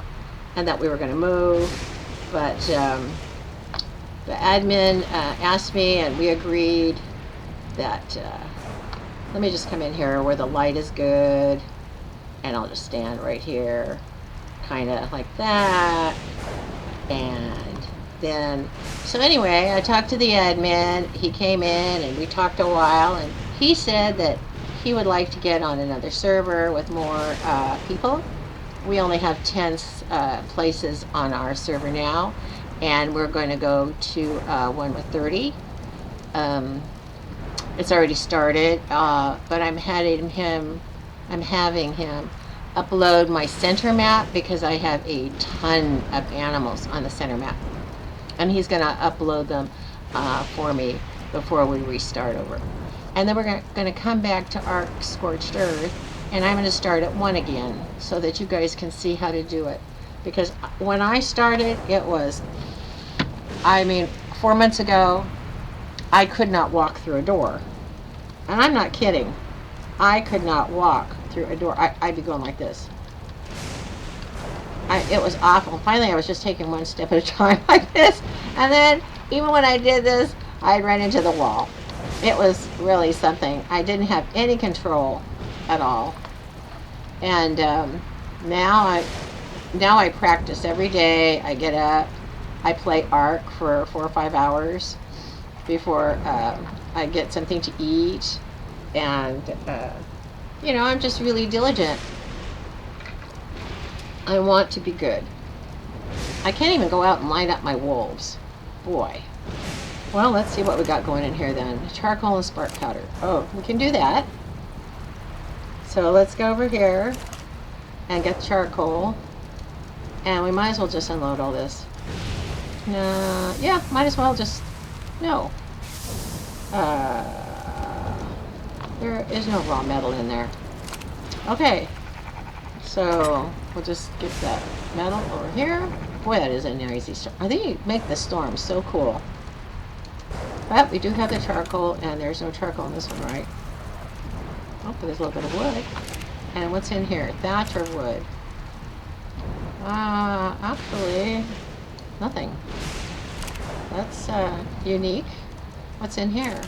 and that we were going to move. But the admin asked me, and we agreed that let me just come in here where the light is good, and I'll just stand right here, kind of like that. And then, so anyway, I talked to the admin. He came in and we talked a while, and he said that he would like to get on another server with more people. We only have 10 places on our server now, and we're going to go to one with 30. It's already started, but I'm having him upload my center map because I have a ton of animals on the center map, and he's going to upload them for me before we restart over. And then we're going to come back to ARK Scorched Earth, and I'm going to start at 1 again so that you guys can see how to do it. Because when I started, it was, 4 months ago, I could not walk through a door. And I'm not kidding. I could not walk through a door. I'd be going like this. It was awful. Finally, I was just taking one step at a time like this. And then, even when I did this, I'd run into the wall. It was really something. I didn't have any control at all. And now I practice every day. I get up. I play ARK for 4 or 5 hours before I get something to eat. And, I'm just really diligent. I want to be good. I can't even go out and line up my wolves. Boy. Well, let's see what we got going in here then. Charcoal and spark powder. Oh, we can do that. So let's go over here and get charcoal. And we might as well just unload all this. No, yeah, might as well just... No. There is no raw metal in there. Okay. So we'll just get that metal over here. Boy, that is a noisy storm. I think you make the storm so cool. But we do have the charcoal, and there's no charcoal in this one, right? Oh, but there's a little bit of wood. And what's in here? Thatch or wood? Actually, nothing. That's unique. What's in here?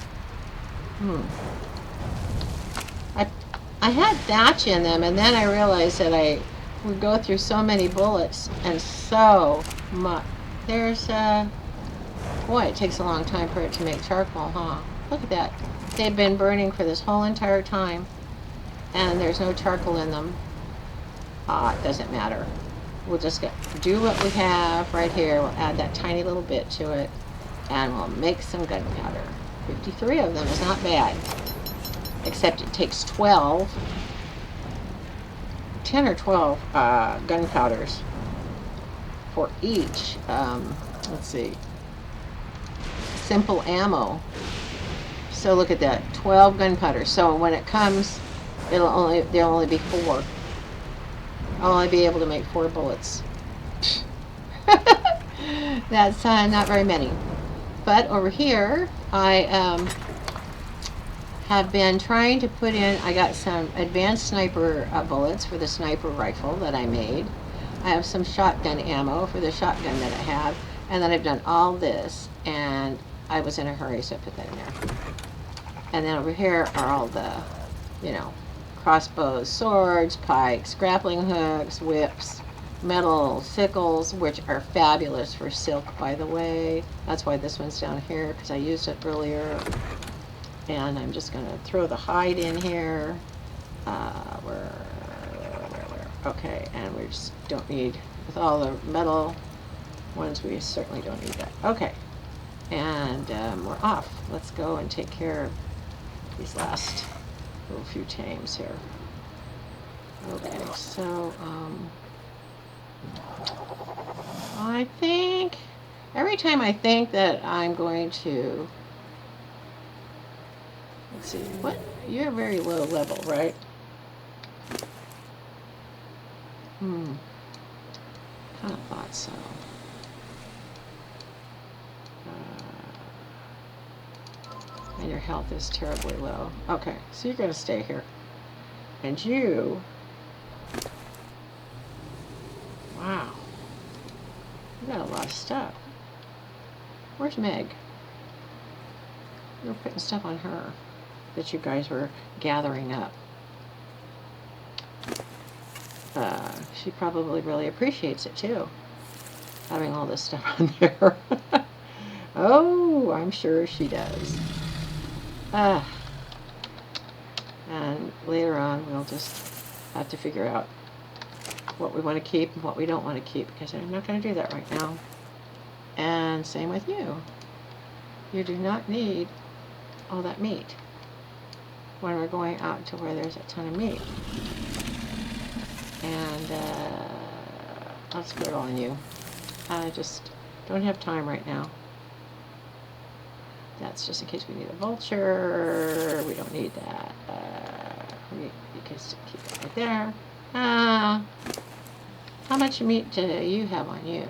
I had thatch in them, and then I realized that I would go through so many bullets and so much. There's boy, it takes a long time for it to make charcoal, huh? Look at that. They've been burning for this whole entire time, and there's no charcoal in them. It doesn't matter. we'll just do what we have right here. We'll add that tiny little bit to it, and we'll make some gunpowder. 53 of them is not bad, except it takes 10 or 12 gunpowders for each, let's see, simple ammo. So look at that, 12 gunpowder. So when it comes, there'll only be 4. I'll only be able to make 4 bullets. That's not very many. But over here, I have been trying to put in, I got some advanced sniper bullets for the sniper rifle that I made. I have some shotgun ammo for the shotgun that I have. And then I've done all this, and I was in a hurry, so I put that in there. And then over here are all the, you know, crossbows, swords, pikes, grappling hooks, whips, metal sickles, which are fabulous for silk, by the way. That's why this one's down here, because I used it earlier. And I'm just going to throw the hide in here. Where? Okay, and we just don't need, with all the metal ones, we certainly don't need that. Okay, and we're off. Let's go and take care of these last little few tames here. Okay, so I think every time I think that I'm going to, let's see, what, you're very low level, right? Kind of thought so. And your health is terribly low. Okay, so you're going to stay here. And you, wow, you got a lot of stuff. Where's Meg? You were putting stuff on her that you guys were gathering up. She probably really appreciates it too, having all this stuff on there. Oh, I'm sure she does. And later on, we'll just have to figure out what we want to keep and what we don't want to keep, because I'm not going to do that right now. And same with you. You do not need all that meat when we're going out to where there's a ton of meat. And let's put it all on you. I just don't have time right now. That's just in case we need a vulture. We don't need that. You can keep it right there. How much meat do you have on you?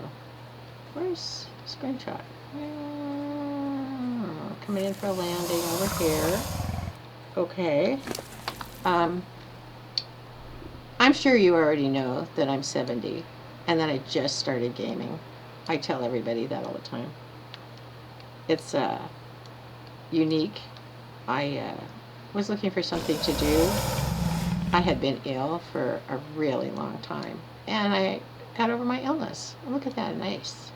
Where's Screenshot? Coming in for a landing over here. Okay. I'm sure you already know that I'm 70 and that I just started gaming. I tell everybody that all the time. It's unique. I was looking for something to do. I had been ill for a really long time, and I got over my illness. Look at that, nice.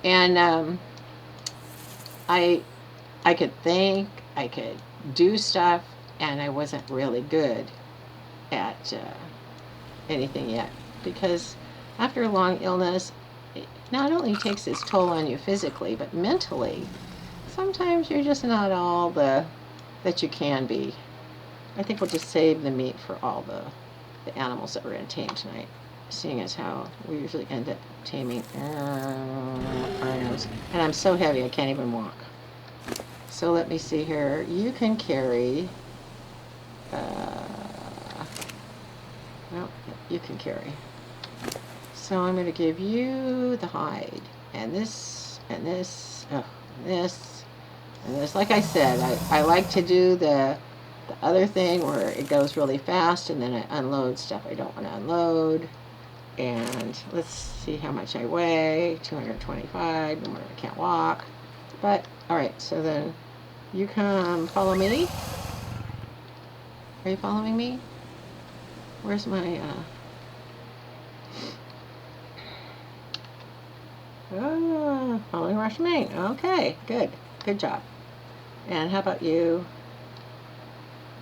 And I could think, I could do stuff, and I wasn't really good at anything yet, because after a long illness, it not only takes its toll on you physically, but mentally. Sometimes you're just not all that you can be. I think we'll just save the meat for all the animals that we're going to tame tonight, seeing as how we usually end up taming rhinos. And I'm so heavy I can't even walk. So let me see here. You can carry, well, you can carry. So I'm going to give you the hide, and this, and this, and this, and this. Like I said, I like to do the other thing where it goes really fast, and then I unload stuff I don't want to unload. And let's see how much I weigh. 225, no more, I can't walk. But, alright, so then you come follow me. Are you following me? Where's my, following Rashamane. Okay, good. Good job. And how about you?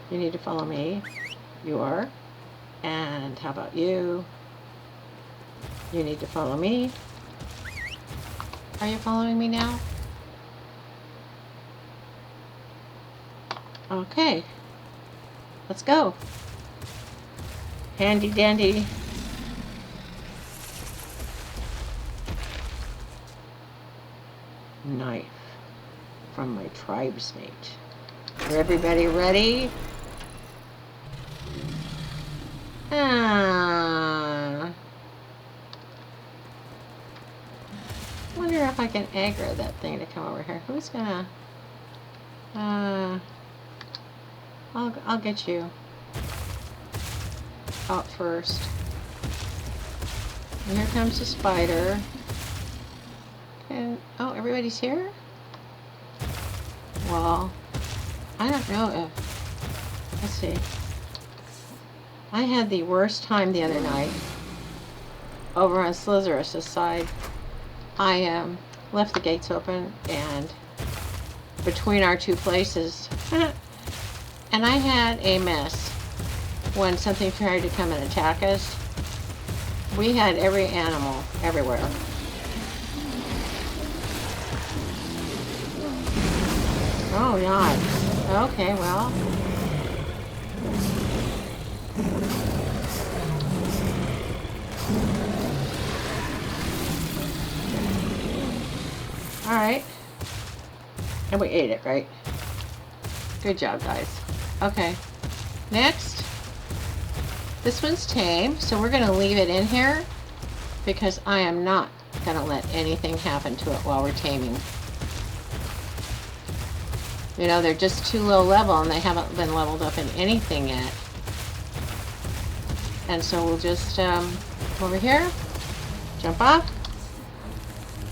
You need to follow me. You are? And how about you? You need to follow me. Are you following me now? Okay. Let's go. Handy dandy. Knife from my tribesmate. Are everybody ready? Wonder if I can aggro that thing to come over here. Who's gonna? I'll get you out first. And here comes the spider. And oh, everybody's here? Well, I don't know if, let's see. I had the worst time the other night over on Slizerus' side. I left the gates open, and between our two places, and I had a mess when something tried to come and attack us. We had every animal everywhere. Oh, God. Okay, well. Alright. And we ate it, right? Good job, guys. Okay. Next. This one's tame, so we're going to leave it in here because I am not going to let anything happen to it while we're taming. You know, they're just too low level and they haven't been leveled up in anything yet. And so we'll just over here, jump off,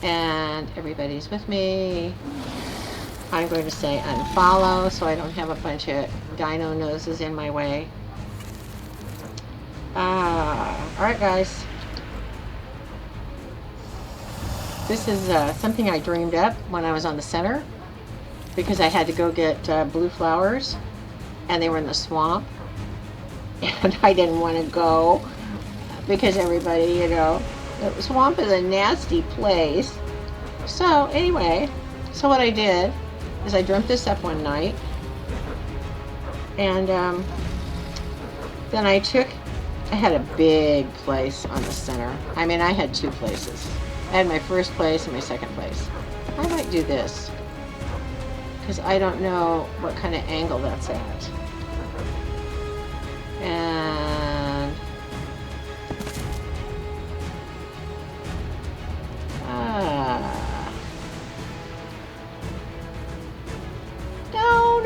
and everybody's with me. I'm going to say unfollow so I don't have a bunch of dino noses in my way. Alright, guys. This is something I dreamed up when I was on the center, because I had to go get blue flowers, and they were in the swamp, and I didn't want to go because everybody, you know, the swamp is a nasty place. So anyway, so what I did is I dreamt this up one night, and then I had a big place on the center. I mean, I had two places. I had my first place and my second place. I might do this, because I don't know what kind of angle that's at. And no!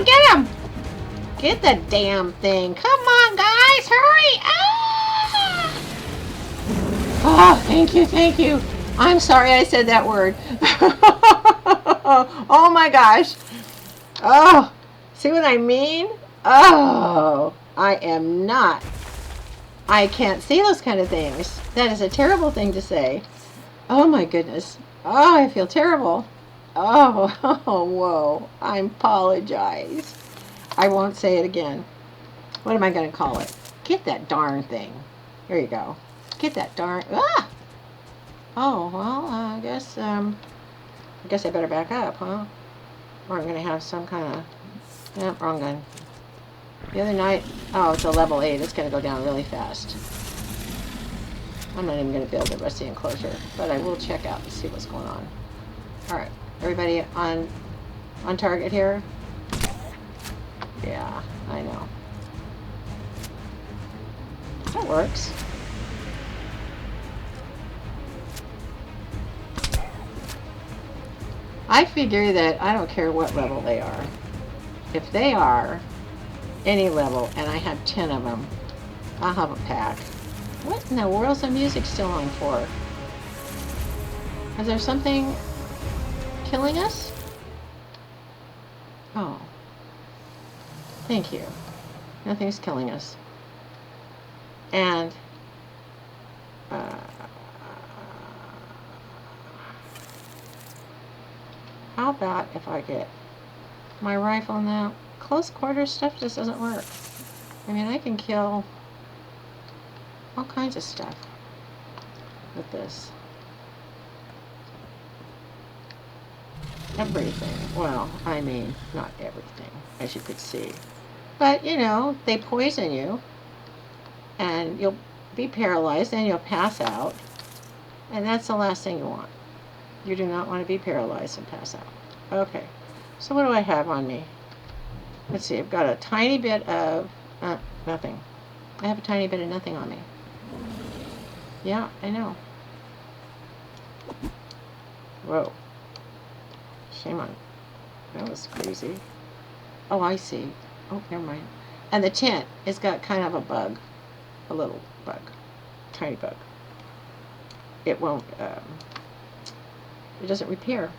Get him! Get the damn thing! Come on, guys, hurry! Oh, thank you. I'm sorry I said that word. Oh my gosh. Oh, see what I mean? Oh, I can't see those kind of things. That is a terrible thing to say. Oh my goodness. Oh, I feel terrible. Oh, whoa. I apologize. I won't say it again. What am I going to call it? Get that darn thing. Here you go. Get that darn... Ah! Oh, well, I guess I better back up, huh? Or I'm going to have some kind of... Yep, wrong gun. The other night... Oh, it's a level 8. It's going to go down really fast. I'm not even going to build the rest of the enclosure, but I will check out and see what's going on. Alright, everybody on target here? Yeah, I know. That works. I figure that I don't care what level they are. If they are any level, and I have 10 of them, I'll have a pack. What in the world's the music still on for? Is there something killing us? Oh. Thank you. Nothing's killing us. And how about if I get my rifle now? Close quarters stuff just doesn't work. I mean, I can kill all kinds of stuff with this. Everything. Well, I mean, not everything, as you could see. But, you know, they poison you, and you'll be paralyzed, and you'll pass out, and that's the last thing you want. You do not want to be paralyzed and pass out. Okay, so what do I have on me? Let's see, I've got a tiny bit of nothing. I have a tiny bit of nothing on me. Yeah, I know. Whoa. Shame on. That was crazy. Oh, I see. Oh, never mind. And the tent has got kind of a bug. A little bug. Tiny bug. It won't, it doesn't repair.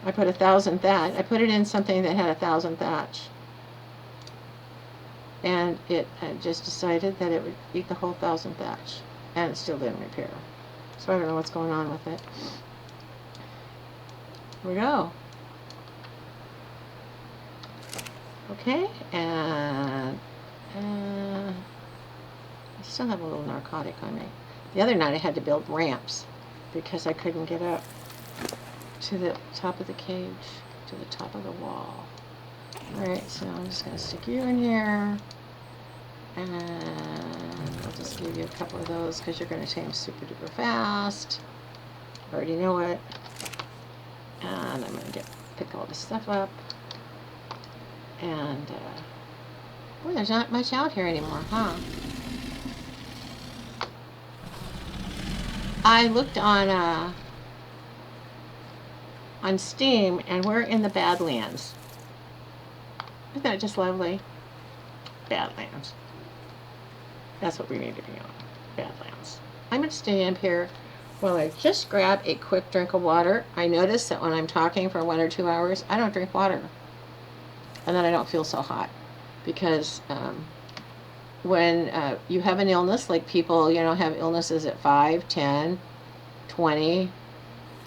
I put 1,000 thatch. I put it in something that had 1,000 thatch. And it just decided that it would eat the whole 1,000 thatch. And it still didn't repair. So I don't know what's going on with it. Here we go. Okay, and I still have a little narcotic on me. The other night I had to build ramps because I couldn't get up to the top of the cage, to the top of the wall. Alright, so I'm just going to stick you in here, and I'll just give you a couple of those because you're going to tame super duper fast. I already know it. And I'm going to pick all this stuff up. And, boy, there's not much out here anymore, huh? I looked on Steam, and we're in the Badlands. Isn't that just lovely? Badlands. That's what we need to be on. Badlands. I'm going to stay up here while I just grab a quick drink of water. I notice that when I'm talking for 1 or 2 hours, I don't drink water. And then I don't feel so hot. Because when you have an illness, like people, you know, have illnesses at 5, 10, 20,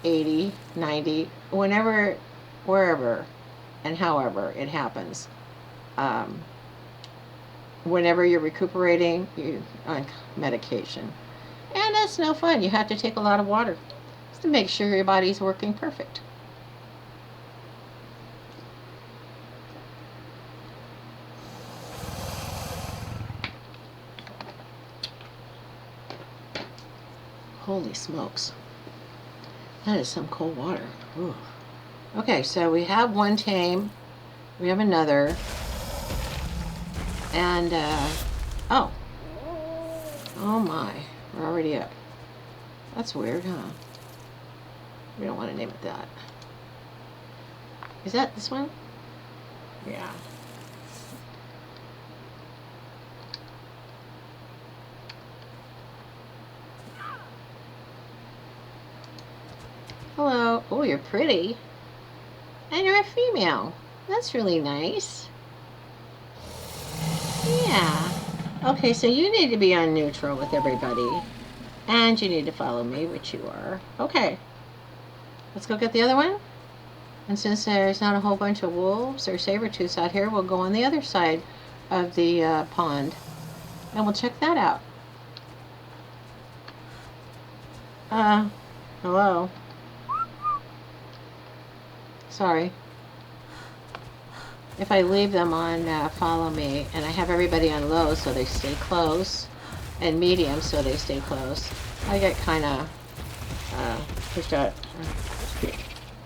80, 90, whenever, wherever, and however it happens. Whenever you're recuperating, you're on medication. And that's no fun. You have to take a lot of water just to make sure your body's working perfect. Holy smokes. That is some cold water. Ooh. Okay, so we have one tame. We have another. And, oh. Oh my. We're already up. That's weird, huh? We don't want to name it that. Is that this one? Yeah. Hello. Oh, you're pretty. And you're a female. That's really nice. Yeah. Okay, so you need to be on neutral with everybody. And you need to follow me, which you are. Okay. Let's go get the other one. And since there's not a whole bunch of wolves or saber-tooths out here, we'll go on the other side of the pond. And we'll check that out. Hello. Sorry. If I leave them on follow me, and I have everybody on low so they stay close, and medium so they stay close, I get kind of pushed out.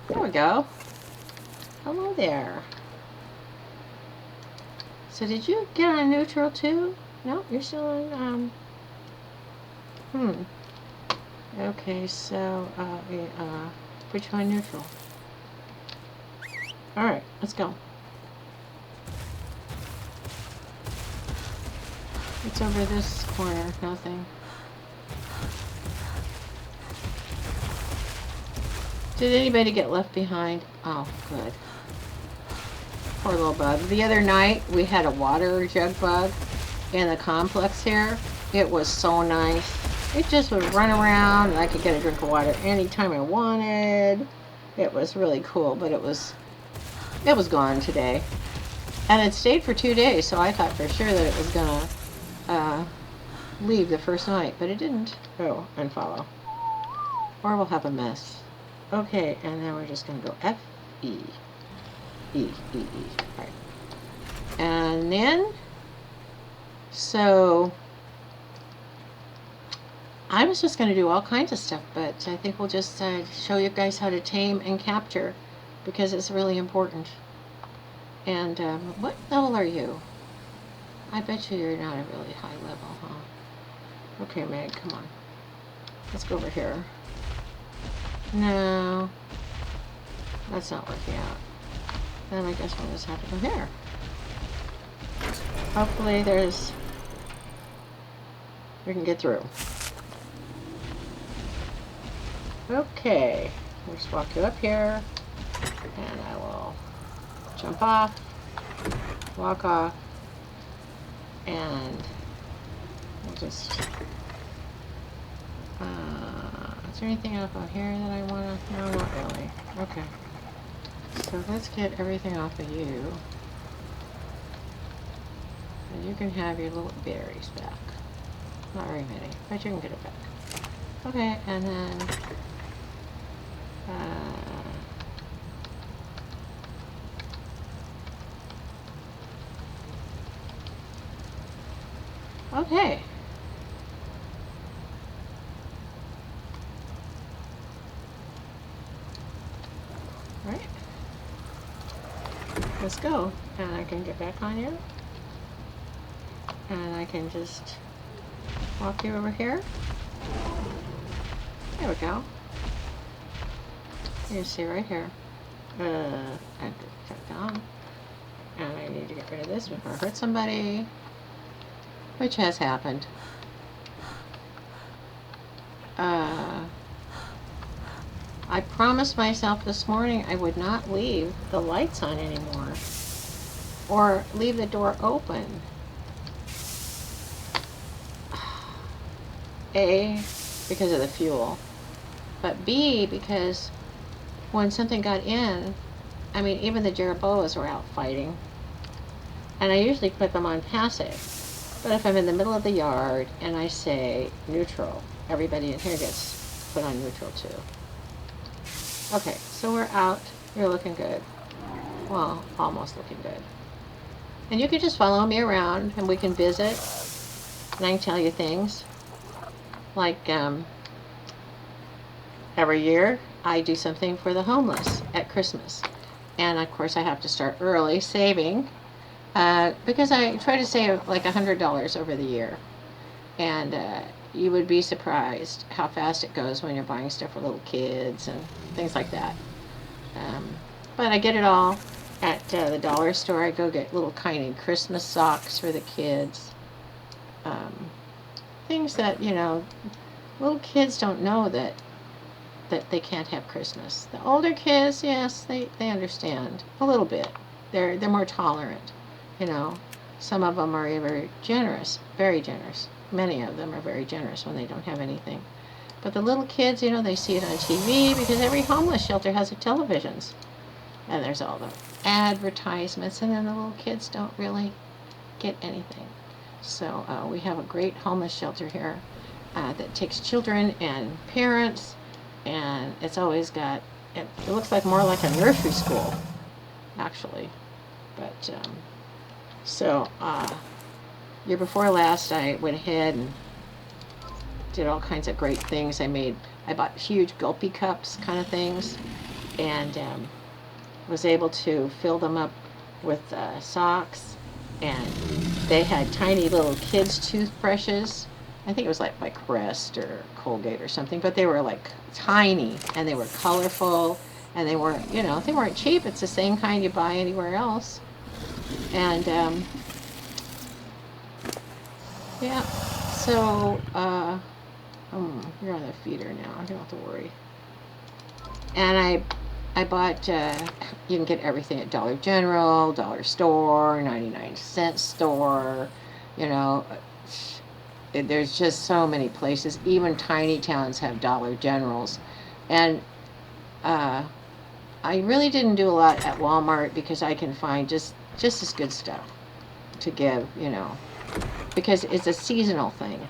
There we go. Hello there. So did you get on neutral too? No, you're still on, Okay, so, put you on neutral. Alright, let's go. It's over this corner, nothing. Did anybody get left behind? Oh, good. Poor little bug. The other night, we had a water jug bug in the complex here. It was so nice. It just would run around, and I could get a drink of water anytime I wanted. It was really cool, but it was gone today. And it stayed for 2 days, so I thought for sure that it was gonna leave the first night, but it didn't. Oh, unfollow. Or we'll have a mess. Okay, and then we're just gonna go F, E, E, E, E. All right. And then, so I was just going to do all kinds of stuff, but I think we'll just show you guys how to tame and capture, because it's really important. And what level are you? I bet you you're not a really high level, huh? Okay, Meg, come on. Let's go over here. No, that's not working out. Then I guess we'll just have to go here. Hopefully we can get through. Okay, we'll just walk you up here, and I will jump off, walk off, and we'll just, is there anything up on here that I want to, no, not really. Okay, so let's get everything off of you, and you can have your little berries back. Not very many, but you can get it back. Okay, and then okay. Right. Let's go. And I can get back on you. And I can just walk you over here. There we go. You see right here. I have to check down. And I need to get rid of this before I hurt somebody. Which has happened. I promised myself this morning I would not leave the lights on anymore. Or leave the door open. A, because of the fuel. But B, because when something got in, I mean, even the Jeroboas were out fighting. And I usually put them on passive. But if I'm in the middle of the yard and I say neutral, everybody in here gets put on neutral too. Okay, so we're out. You're looking good. Well, almost looking good. And you can just follow me around and we can visit. And I can tell you things. Like, every year I do something for the homeless at Christmas. And of course I have to start early saving. Because I try to save like $100 over the year. And you would be surprised how fast it goes when you're buying stuff for little kids and things like that. But I get it all at the dollar store. I go get little tiny Christmas socks for the kids. Things that, you know, little kids don't know that they can't have Christmas. The older kids, yes, they understand a little bit. They're more tolerant. You know, some of them are very generous, very generous. Many of them are very generous when they don't have anything. But the little kids, you know, they see it on TV because every homeless shelter has televisions. And there's all the advertisements, and then the little kids don't really get anything. So we have a great homeless shelter here that takes children and parents, and it's always got, it looks like more like a nursery school, actually. But, so, year before last, I went ahead and did all kinds of great things. I bought huge gulpy cups kind of things, and was able to fill them up with socks, and they had tiny little kids' toothbrushes. I think it was like by Crest or Colgate or something, but they were like tiny, and they were colorful, and they weren't, you know, they weren't cheap. It's the same kind you buy anywhere else. And yeah, so you're on the feeder now. I don't have to worry. And I bought, you can get everything at Dollar General, Dollar Store, 99-cent store, you know. There's just so many places. Even tiny towns have Dollar Generals. And I really didn't do a lot at Walmart because I can find just as good stuff to give, you know, because it's a seasonal thing.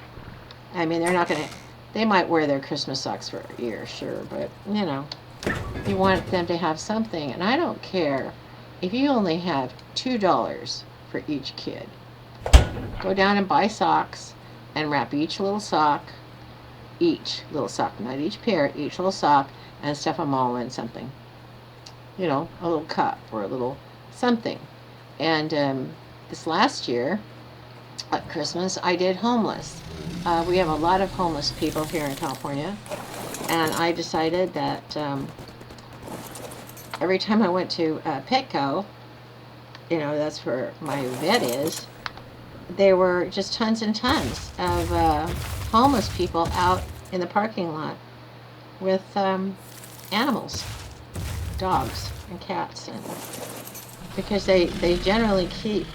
I mean, they're not gonna. They might wear their Christmas socks for a year, sure, but you know, you want them to have something, and I don't care if you only have $2 for each kid. Go down and buy socks and wrap each little sock, not each pair, each little sock, and stuff them all in something. You know, a little cup or a little something. And this last year at Christmas, I did homeless. We have a lot of homeless people here in California, and I decided that every time I went to Petco, you know, that's where my vet is, there were just tons and tons of homeless people out in the parking lot with animals, dogs and cats, and because they generally keep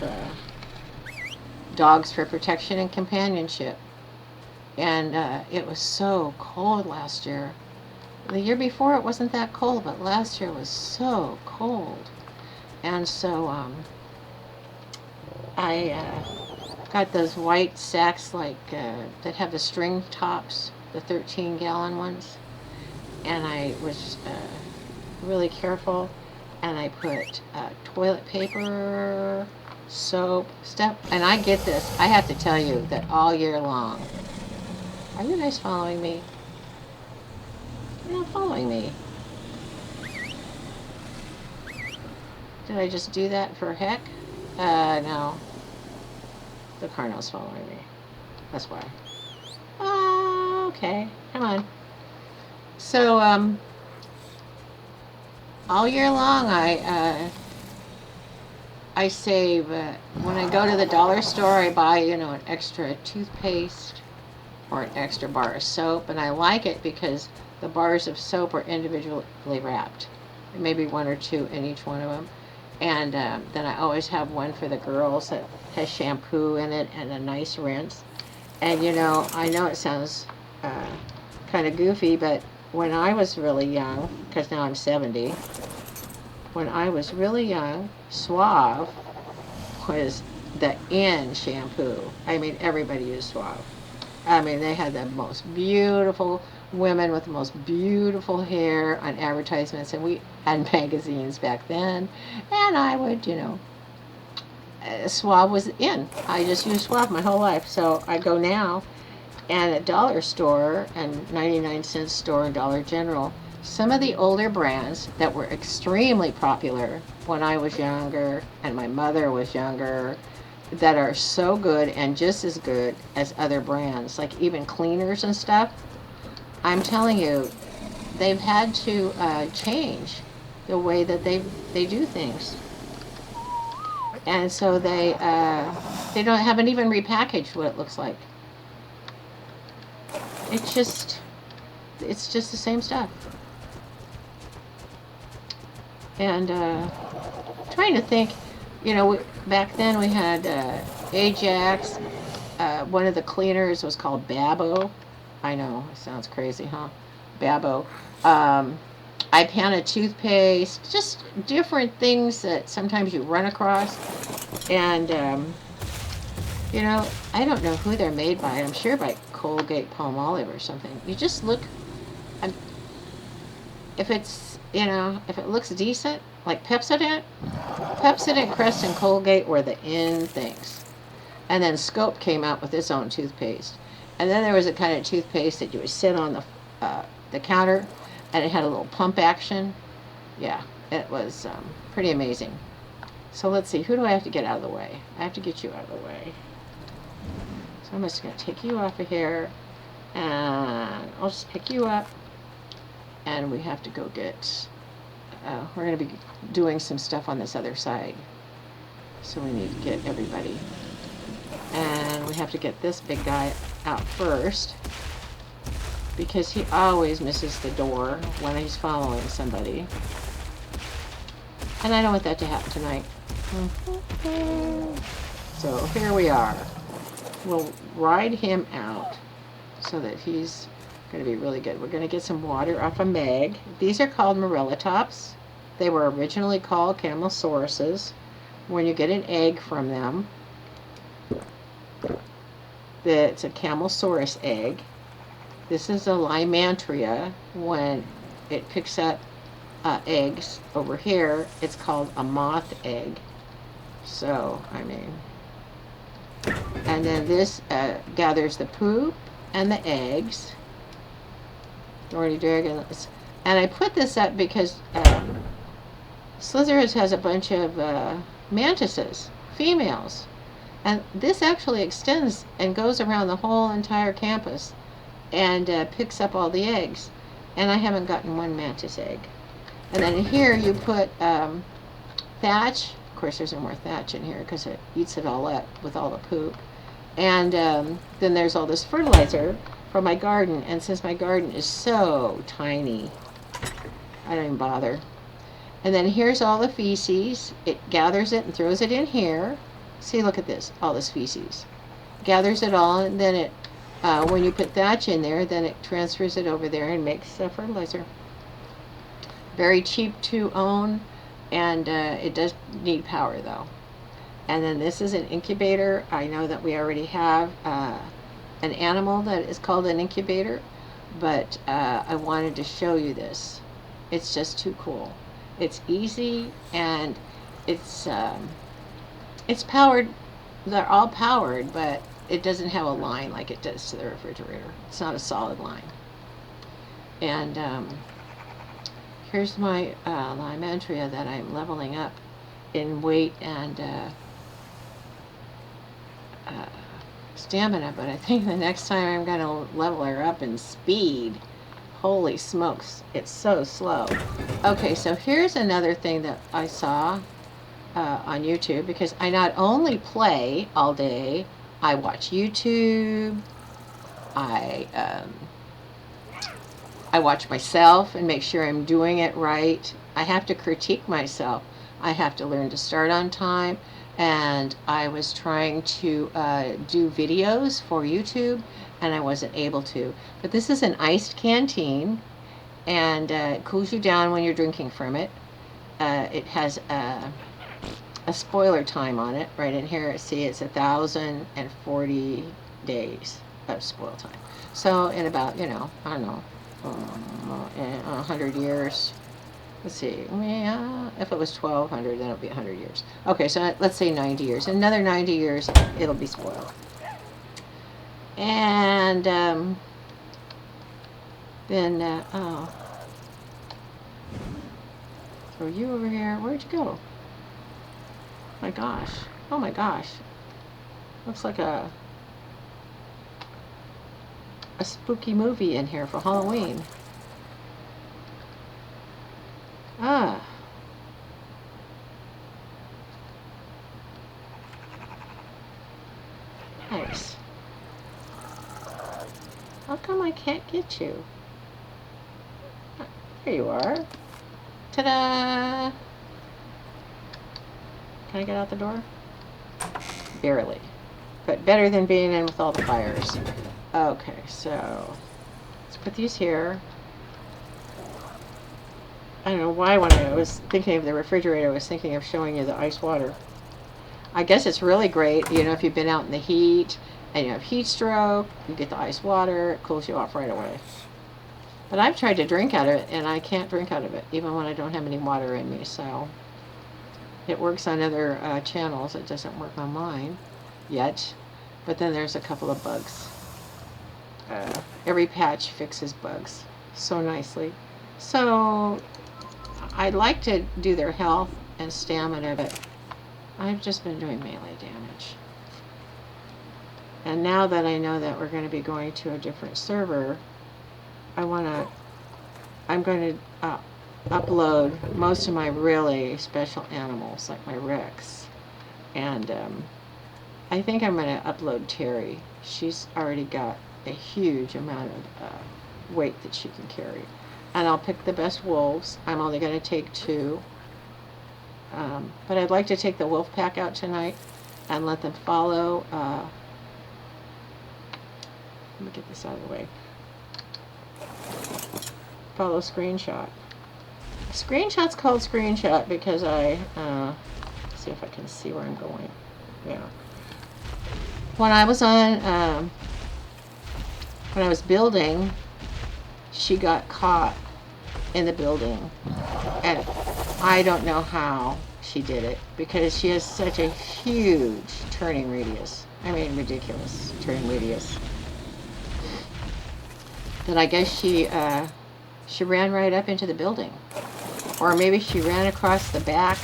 dogs for protection and companionship. And it was so cold last year. The year before it wasn't that cold, but last year was so cold. And so I got those white sacks like that have the string tops, the 13-gallon ones. And I was really careful, and I put toilet paper, soap, stuff. And I get this. I have to tell you that all year long. Are you guys following me? You're not following me. Did I just do that for heck? No. The Cardinal's following me. That's why. Okay. Come on. So, all year long, I save. When I go to the dollar store, I buy, you know, an extra toothpaste or an extra bar of soap, and I like it because the bars of soap are individually wrapped. Maybe one or two in each one of them. And then I always have one for the girls that has shampoo in it and a nice rinse. And, you know it sounds kind of goofy, but when I was really young, because now I'm 70, when I was really young, Suave was the in shampoo. I mean, everybody used Suave. I mean, they had the most beautiful women with the most beautiful hair on advertisements, and we had magazines back then, and I would, you know, Suave was in. I just used Suave my whole life. So I go now, and at dollar store and 99-cent store and Dollar General, some of the older brands that were extremely popular when I was younger and my mother was younger, that are so good and just as good as other brands, like even cleaners and stuff. I'm telling you, they've had to change the way that they do things, and so they haven't even repackaged what it looks like. It's just the same stuff. And trying to think, you know, back then we had Ajax. One of the cleaners was called Babbo. I know, it sounds crazy, huh? Babbo. Ipana toothpaste. Just different things that sometimes you run across. And, you know, I don't know who they're made by. I'm sure by Colgate Palmolive or something. You just look, if it's, you know, if it looks decent, like Pepsodent, Crest, and Colgate were the in things. And then Scope came out with its own toothpaste. And then there was a kind of toothpaste that you would sit on the counter, and it had a little pump action. Yeah, it was pretty amazing. So let's see, who do I have to get out of the way? I have to get you out of the way. So I'm just going to take you off of here, and I'll just pick you up, and we have to go get, we're going to be doing some stuff on this other side. So we need to get everybody. And we have to get this big guy out first, because he always misses the door when he's following somebody. And I don't want that to happen tonight. So here we are. We'll ride him out so that he's going to be really good. We're going to get some water off a Meg. These are called Morella Tops. They were originally called camelsauruses. When you get an egg from them, it's a camelsaurus egg. This is a lymantria. When it picks up eggs over here, it's called a moth egg. So, I mean, and then this gathers the poop and the eggs. Thorny dragon. And I put this up because Slizerus has a bunch of mantises, females. And this actually extends and goes around the whole entire campus and picks up all the eggs. And I haven't gotten one mantis egg. And then here you put thatch. Of course, there's no more thatch in here because it eats it all up with all the poop. And then there's all this fertilizer from my garden. And since my garden is so tiny, I don't even bother. And then here's all the feces. It gathers it and throws it in here. See, look at this, all this feces. Gathers it all, and then it, when you put thatch in there, then it transfers it over there and makes fertilizer. Very cheap to own, and it does need power though. And then this is an incubator. I know that we already have an animal that is called an incubator, but I wanted to show you this. It's just too cool. It's easy, and it's powered. They're all powered, but it doesn't have a line like it does to the refrigerator. It's not a solid line. And here's my lymantria that I'm leveling up in weight and stamina, but I think the next time I'm going to level her up in speed. Holy smokes, it's so slow. Okay, so here's another thing that I saw on YouTube, because I not only play all day, I watch YouTube, I watch myself and make sure I'm doing it right. I have to critique myself. I have to learn to start on time, and I was trying to do videos for YouTube, and I wasn't able to. But this is an iced canteen, and it cools you down when you're drinking from it. It has a spoiler time on it right in here. See, it's 1,040 days of spoil time. So in about, I don't know, 100 years. Let's see, yeah, if it was 1,200, then it would be 100 years. Okay, so let's say 90 years. In another 90 years, it'll be spoiled. And then, oh, so you over here, where'd you go? My gosh, oh my gosh, looks like a spooky movie in here for Halloween. Ah. Nice. How come I can't get you? There you are. Ta-da! Can I get out the door? Barely. But better than being in with all the fires. Okay, so let's put these here. I don't know why when I was thinking of the refrigerator, I was thinking of showing you the ice water. I guess it's really great, if you've been out in the heat and you have heat stroke, you get the ice water, it cools you off right away. But I've tried to drink out of it, and I can't drink out of it, even when I don't have any water in me, so it works on other channels. It doesn't work on mine yet, but then there's a couple of bugs. Every patch fixes bugs so nicely. So I'd like to do their health and stamina, but I've just been doing melee damage. And now that I know that we're going to be going to a different server, I'm going to upload most of my really special animals, like my Rex. And I think I'm going to upload Terry. She's already got a huge amount of weight that she can carry. And I'll pick the best wolves. I'm only going to take 2. But I'd like to take the wolf pack out tonight and let them follow. Let me get this out of the way. Follow screenshot. Screenshot's called screenshot because I, see if I can see where I'm going. Yeah. When I was on, when I was building, she got caught in the building. And I don't know how she did it because she has such a huge turning radius. I mean, ridiculous turning radius. That I guess she ran right up into the building. Or maybe she ran across the back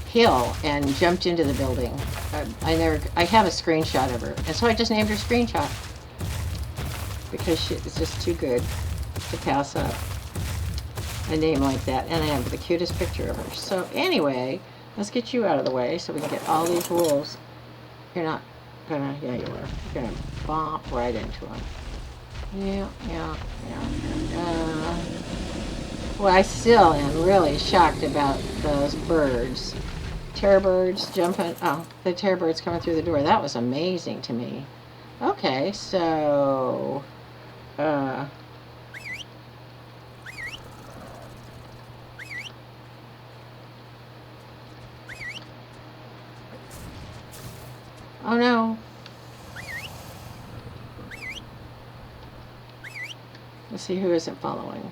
hill and jumped into the building. I have a screenshot of her, and so I just named her Screenshot because it's just too good to pass up a name like that, and I have the cutest picture of her. So anyway, let's get you out of the way so we can get all these wolves. You're not gonna, yeah, you are. You're gonna bump right into them. Yeah. Well, I still am really shocked about those birds. Terror birds jumping. Oh, the terror birds coming through the door. That was amazing to me. Okay, so. Oh no. Let's see who isn't following.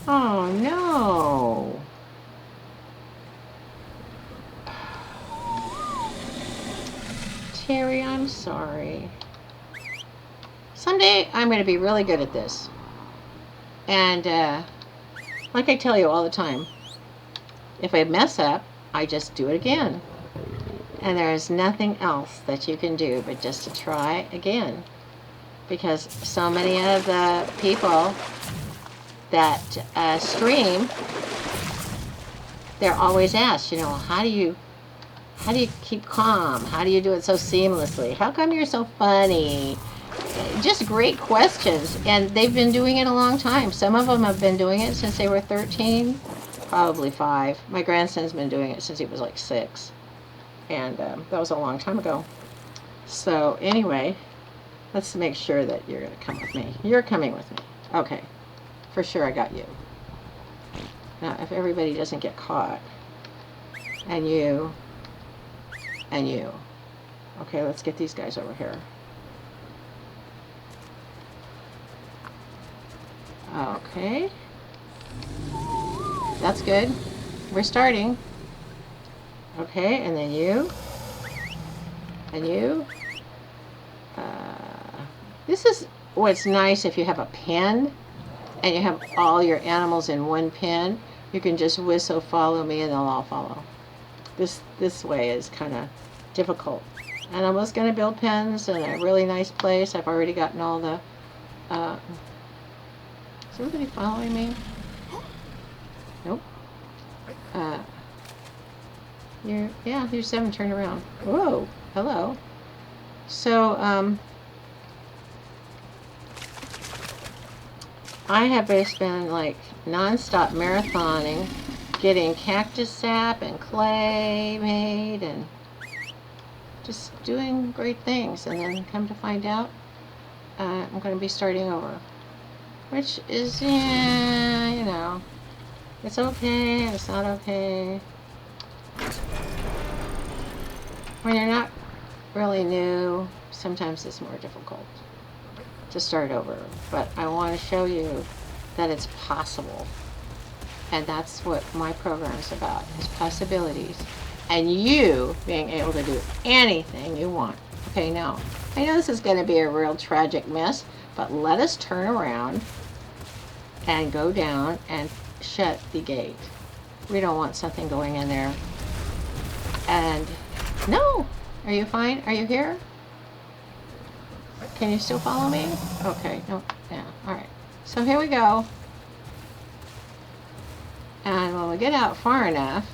Oh no. Terry, I'm sorry. Someday I'm going to be really good at this. And like I tell you all the time, if I mess up, I just do it again. And there is nothing else that you can do but just to try again. Because so many of the people that stream, they're always asked, you know, how do you keep calm? How do you do it so seamlessly? How come you're so funny? Just great questions, and they've been doing it a long time. Some of them have been doing it since they were 13, probably 5. My grandson's been doing it since he was like 6, and that was a long time ago. So anyway, let's make sure that you're going to come with me. You're coming with me. Okay, for sure I got you. Now, if everybody doesn't get caught, and you, okay, let's get these guys over here. Okay, that's good. We're starting. Okay, and then you, and you. This is what's nice if you have a pen and you have all your animals in one pen. You can just whistle, follow me, and they'll all follow. This way is kind of difficult. And I was going to build pens in a really nice place. I've already gotten all the... is everybody following me? Nope. Here's 7 turned around. Whoa, hello. So, I have just been like non-stop marathoning, getting cactus sap and clay made and just doing great things. And then come to find out, I'm going to be starting over. Which is, yeah, you know, it's okay, it's not okay. When you're not really new, sometimes it's more difficult to start over. But I want to show you that it's possible. And that's what my program is about, is possibilities. And you being able to do anything you want. Okay, now, I know this is going to be a real tragic mess, but let us turn around and go down and shut the gate. We don't want something going in there. And, no! Are you fine? Are you here? Can you still follow me? Okay, no, yeah, alright. So here we go. And when we get out far enough,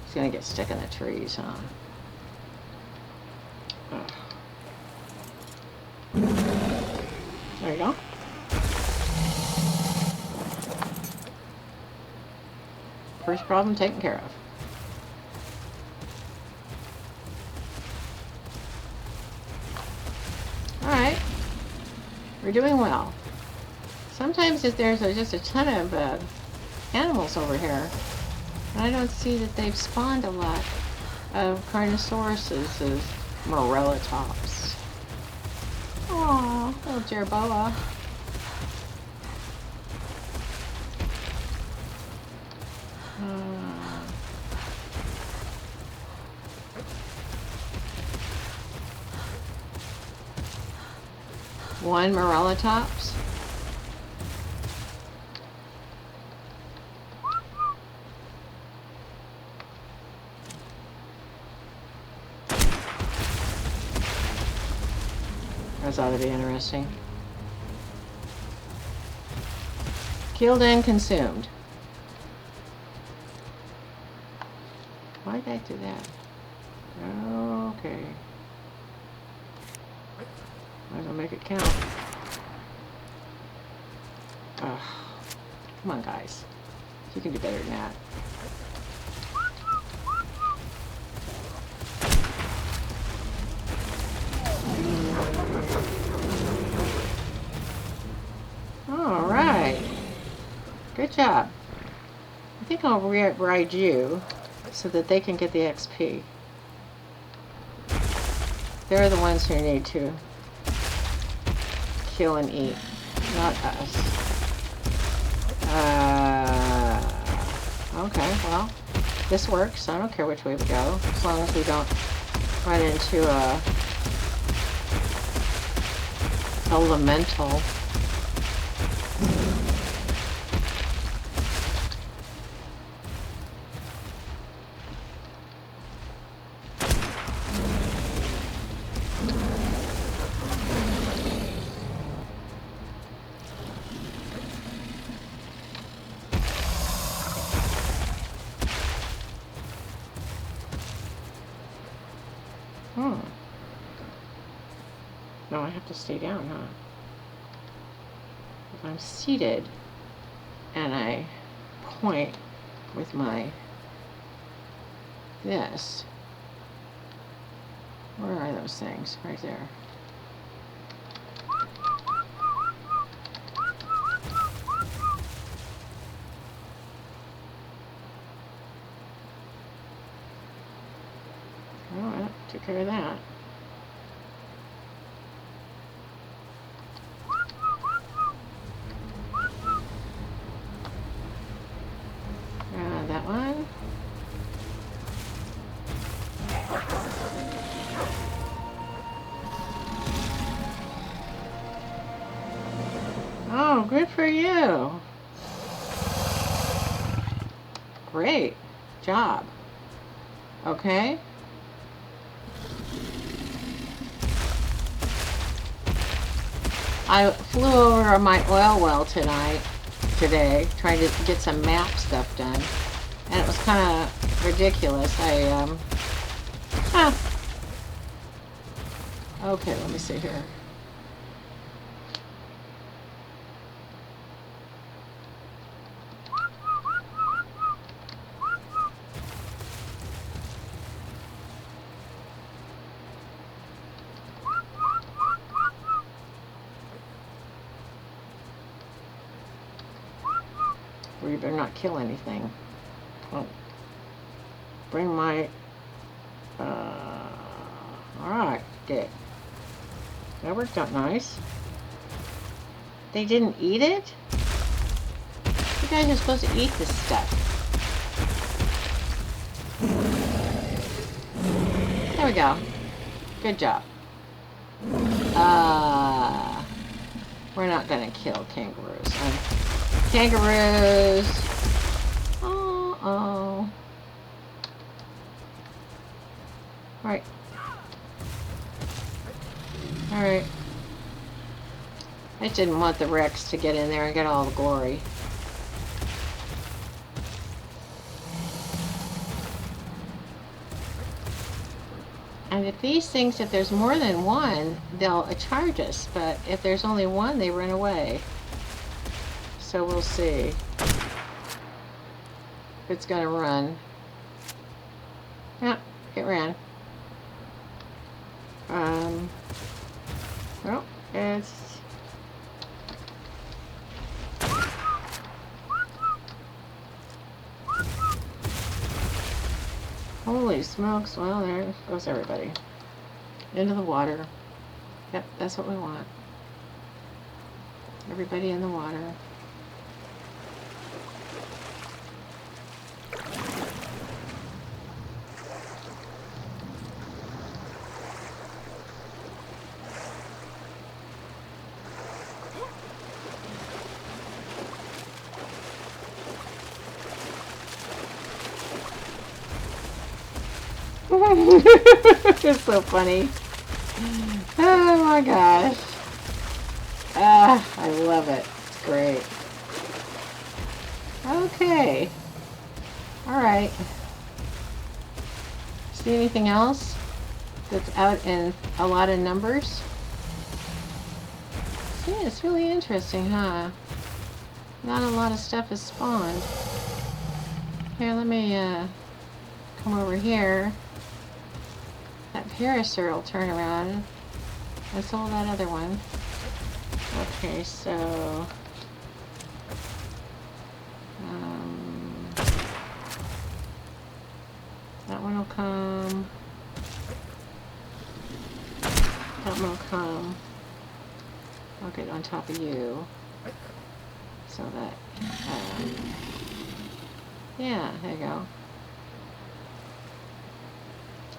it's gonna get stuck in the trees, huh? Ugh. First problem taken care of. Alright. We're doing well. Sometimes if there's just a ton of animals over here, and I don't see that they've spawned a lot of Carnosauruses, Morellatops. Aww, little Jerboa. One Morellatops. That ought to be interesting. Killed and consumed. Why did I do that? Okay. Might as well make it count. Ugh. Come on, guys. You can do better than that. Alright. Good job. I think I'll ride you so that they can get the XP. They're the ones who need to kill and eat, not us. Okay, well, this works. I don't care which way we go, as long as we don't run into a elemental. No, I have to stay down, huh? If I'm seated and I point with my this, where are those things? Right there. Oh, well, took care of that. That one. Oh, good for you. Great job. Okay. I flew over my oil well today, trying to get some map stuff done, and it was kind of ridiculous. Okay, let me see here. We better not kill anything. Oh, bring my, alright, good. That worked out nice. They didn't eat it? You guys are supposed to eat this stuff. There we go. Good job. We're not gonna kill kangaroos. Kangaroos. Oh. Right. Alright. I didn't want the Rex to get in there and get all the glory. And if these things, if there's more than one, they'll charge us. But if there's only one, they run away. So we'll see. it's gonna run. Yeah, it ran. Well, it's... Holy smokes, well, there goes everybody. Into the water. Yep, that's what we want. Everybody in the water. It's so funny. Oh my gosh. Ah, I love it. It's great. Okay. Alright. See anything else that's out in a lot of numbers? See, it's really interesting, huh? Not a lot of stuff is spawned. Here, let me come over here. That Parasaur will turn around and sold that other one. Okay, so that one will come. That one will come. I'll get on top of you. So that, yeah, there you go.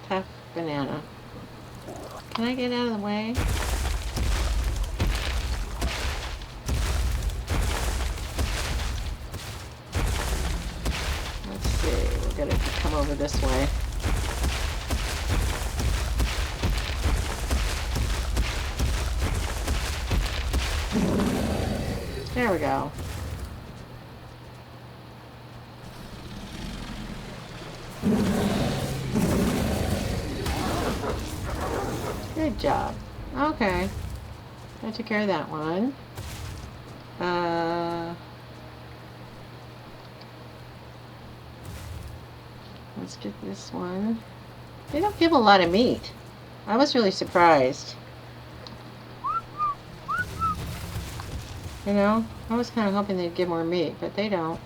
Tough banana. Can I get out of the way? Let's see, we're gonna come over this way. There we go. Good job. Okay. I took care of that one. Let's get this one. They don't give a lot of meat. I was really surprised. You know, I was kind of hoping they'd give more meat, but they don't.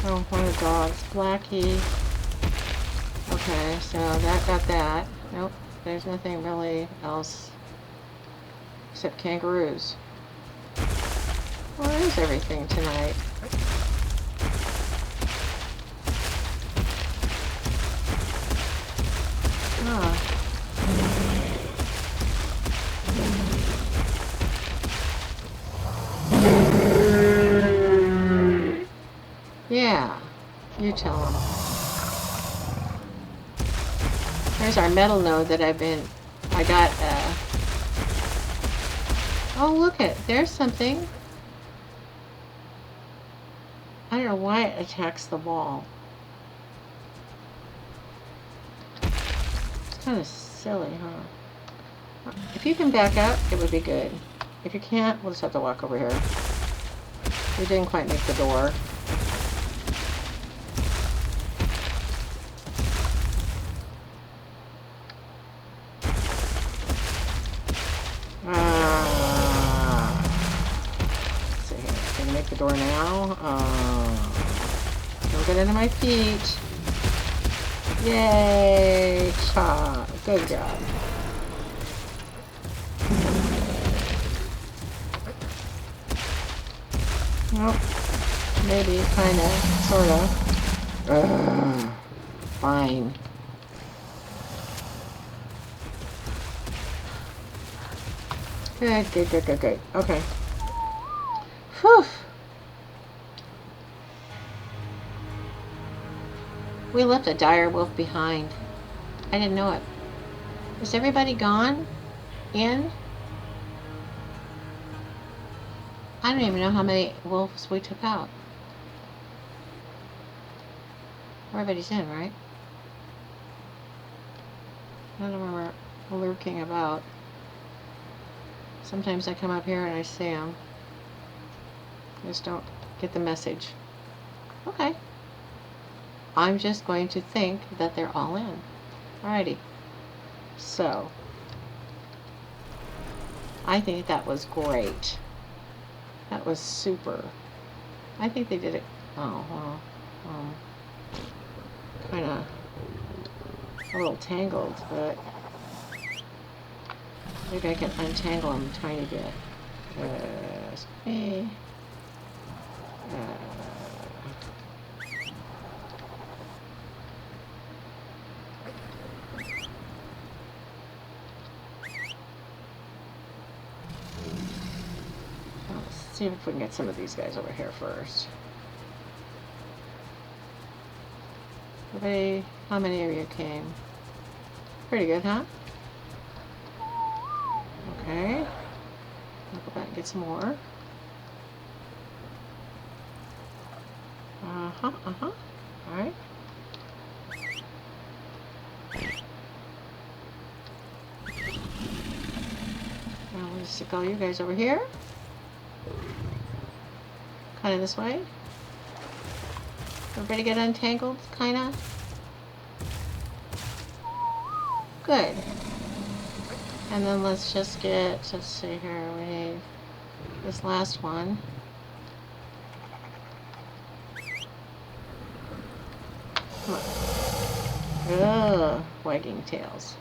Oh, one of the dogs. Blackie. Okay, so that got that. Nope, there's nothing really else except kangaroos. Well, there's everything tonight. Huh. Yeah, you tell them. There's our metal node that I got, oh look it, there's something. I don't know why it attacks the wall. It's kind of silly, huh? If you can back up, it would be good. If you can't, we'll just have to walk over here. We didn't quite make the door. Let's see here. Can you make the door now? Don't get into my feet. Yay! Good job. Well, maybe, kinda, sorta. Fine. Good. Okay. Whew. We left a dire wolf behind. I didn't know it. Is everybody gone? In? I don't even know how many wolves we took out. Everybody's in, right? None of them are lurking about. Sometimes I come up here and I see them. I just don't get the message. Okay. I'm just going to think that they're all in. Alrighty. So, I think that was great. That was super. I think they did it. Oh, well, kind of a little tangled, but maybe I can untangle them a tiny bit. Okay. Let's see if we can get some of these guys over here first. Everybody, how many of you came? Pretty good, huh? Okay. I'll go back and get some more. Alright. Now we'll stick all you guys over here. Kind of this way. Everybody get untangled, kind of? Good. And then let's just get, let's see here, we need this last one. Come on. Ugh, wagging tails.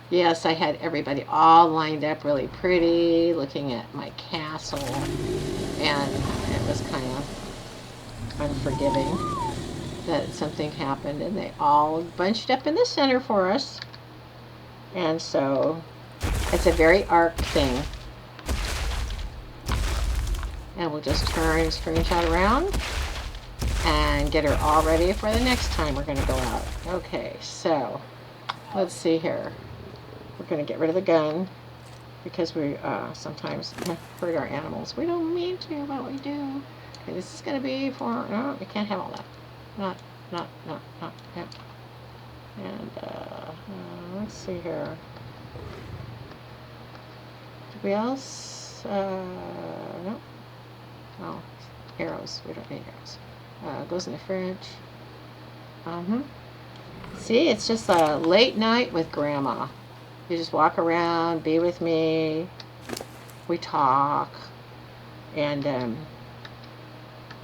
Yes, I had everybody all lined up really pretty, looking at my castle, and it was kind of unforgiving that something happened, and they all bunched up in the center for us. And so it's a very ARK thing. And we'll just turn screenshot around and get her all ready for the next time we're going to go out. Okay, so let's see here. We're going to get rid of the gun because we sometimes hurt our animals. We don't mean to, but we do. Okay, this is going to be for, no, we can't have all that. Not, yeah. And let's see here. Anybody else? No. Oh, arrows. We don't need arrows. Goes in the fridge. See, it's just a late night with Grandma. You just walk around, be with me. We talk. And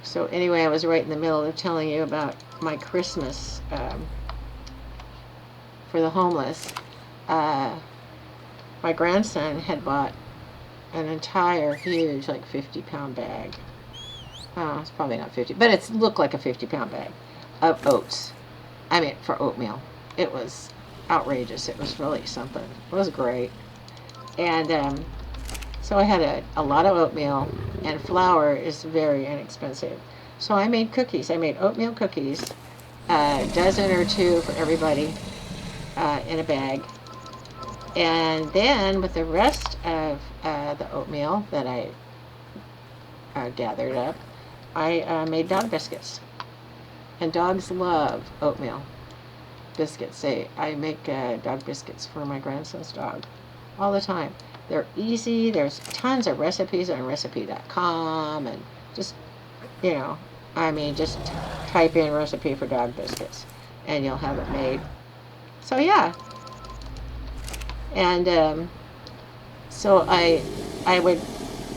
so anyway, I was right in the middle of telling you about my Christmas for the homeless. My grandson had bought an entire huge, like 50-pound bag. Oh, it's probably not 50, but it looked like a 50-pound bag of oats. I mean, for oatmeal. It was outrageous. It was really something. It was great. And so I had a lot of oatmeal, and flour is very inexpensive. So I made cookies. I made oatmeal cookies, a dozen or two for everybody in a bag. And then with the rest of the oatmeal that I gathered up, I made dog biscuits. And dogs love oatmeal biscuits. I make dog biscuits for my grandson's dog all the time. They're easy. There's tons of recipes on recipe.com, and just, you know, I mean, just type in recipe for dog biscuits and you'll have it made. So yeah. And so I would,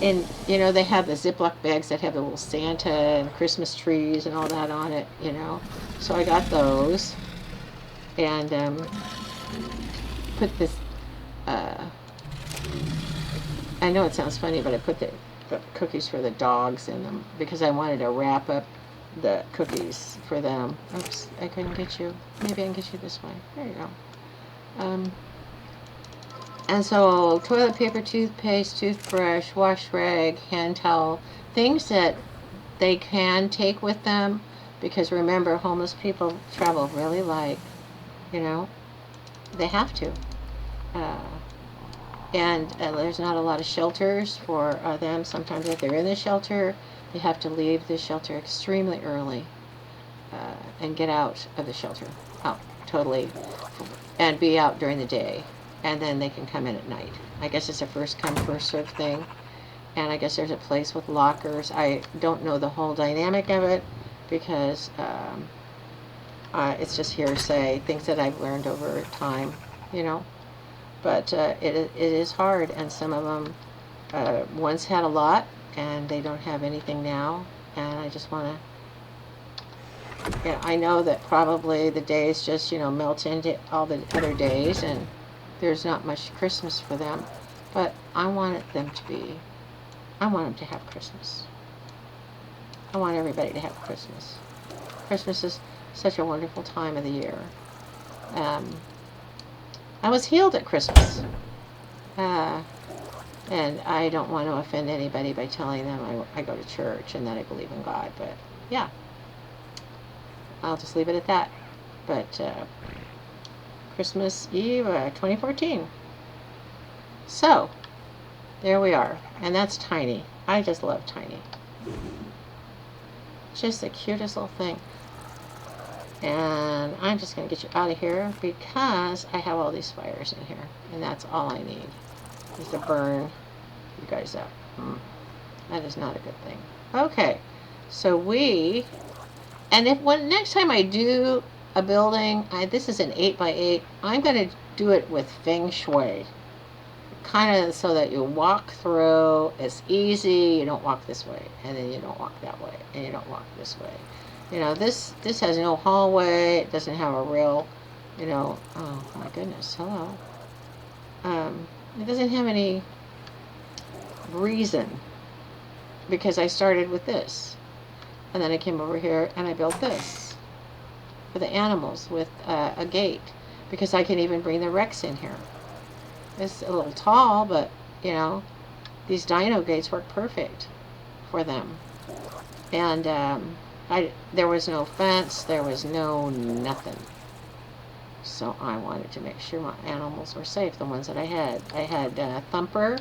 you know, they have the Ziploc bags that have the little Santa and Christmas trees and all that on it, you know. So I got those and put this, I know it sounds funny, but I put the cookies for the dogs in them because I wanted to wrap up the cookies for them. Oops, I couldn't get you. Maybe I can get you this way. There you go. And so toilet paper, toothpaste, toothbrush, wash rag, hand towel, things that they can take with them, because remember, homeless people travel really light, you know, they have to. And there's not a lot of shelters for them. Sometimes if they're in the shelter, they have to leave the shelter extremely early and get out of the shelter, out totally, and be out during the day. And then they can come in at night. I guess it's a first come, first served thing. and I guess there's a place with lockers. I don't know the whole dynamic of it because it's just hearsay, things that I've learned over time, you know. But it is hard, and some of them once had a lot, and they don't have anything now, and I just want to, yeah, I know that probably the days just, melt into all the other days, and there's not much Christmas for them, but I want them to have Christmas. I want everybody to have Christmas. Christmas is such a wonderful time of the year. I was healed at Christmas. And I don't want to offend anybody by telling them I go to church and that I believe in God. But yeah, I'll just leave it at that. But Christmas Eve 2014. So there we are. And that's Tiny. I just love Tiny. Just the cutest little thing. And I'm just going to get you out of here because I have all these fires in here. And that's all I need is to burn you guys up. That is not a good thing. Okay. So and if next time I do a building, this is an 8x8, I'm going to do it with Feng Shui. Kind of so that you walk through, it's easy, you don't walk this way, and then you don't walk that way, and you don't walk this way. This has no hallway, it doesn't have a real, oh my goodness, hello. It doesn't have any reason, because I started with this, and then I came over here and I built this for the animals with a gate, because I can even bring the Rex in here. It's a little tall, but these dino gates work perfect for them. And there was no fence, there was no nothing. So I wanted to make sure my animals were safe, the ones that I had. I had Thumper,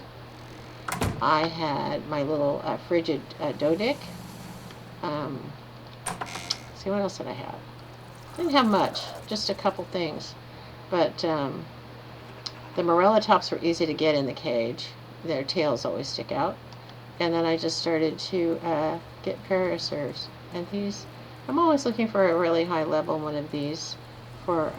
I had my little frigid Dodic. See, what else did I have? Didn't have much, just a couple things. But the Morella tops were easy to get in the cage. Their tails always stick out. And then I just started to get Parasaurs. And these, I'm always looking for a really high level one of these for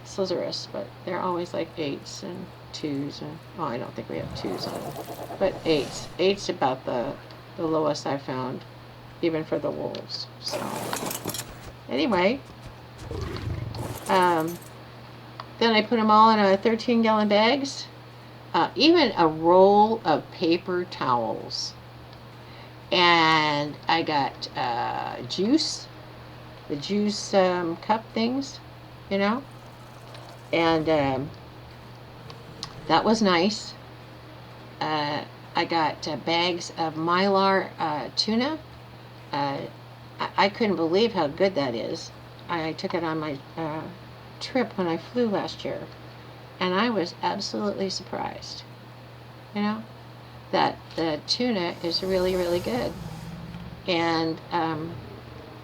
Slicerus, but they're always like 8s and 2s, and I don't think we have 2s on, but 8s. 8's about the lowest I found, even for the wolves. So anyway, then I put them all in a 13-gallon bags, even a roll of paper towels. And I got juice, the juice cup things, and that was nice. I got bags of Mylar tuna. I couldn't believe how good that is. I took it on my trip when I flew last year, and I was absolutely surprised, that the tuna is really, really good. And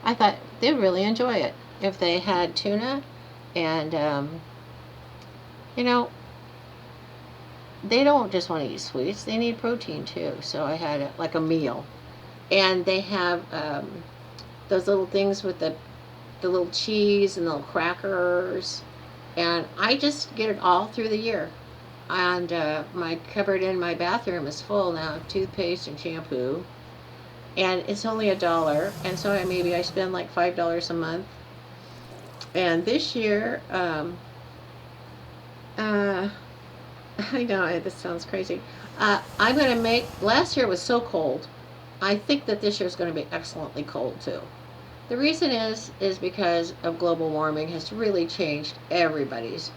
I thought they'd really enjoy it if they had tuna. And, they don't just want to eat sweets, they need protein too. So I had like a meal. And they have those little things with the little cheese and the little crackers. And I just get it all through the year. And my cupboard in my bathroom is full now of toothpaste and shampoo. And it's only $1. And so maybe I spend like $5 a month. And this year, I know this sounds crazy. I'm going to make, last year was so cold. I think that this year is going to be excellently cold too. The reason is because of global warming has really changed everybody's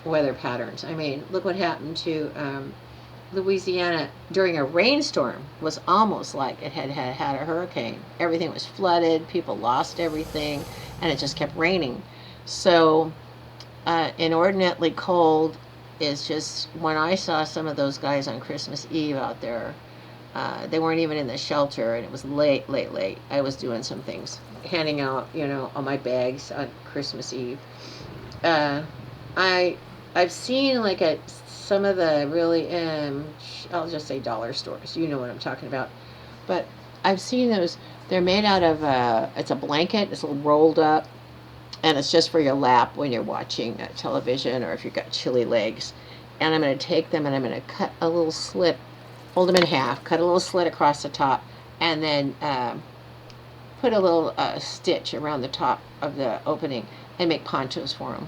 weather patterns. I mean, look what happened to Louisiana during a rainstorm. Was almost like it had a hurricane. Everything was flooded, people lost everything, and it just kept raining. So inordinately cold is just, when I saw some of those guys on Christmas Eve out there, they weren't even in the shelter, and it was late. I was doing some things, handing out, all my bags on Christmas Eve. I've seen like a some of the really, I'll just say dollar stores. You know what I'm talking about. But I've seen those. They're made out of, it's a blanket. It's rolled up, and it's just for your lap when you're watching television or if you've got chilly legs. And I'm going to take them and I'm going to cut a little slit, fold them in half, cut a little slit across the top, and then put a little stitch around the top of the opening and make ponchos for them.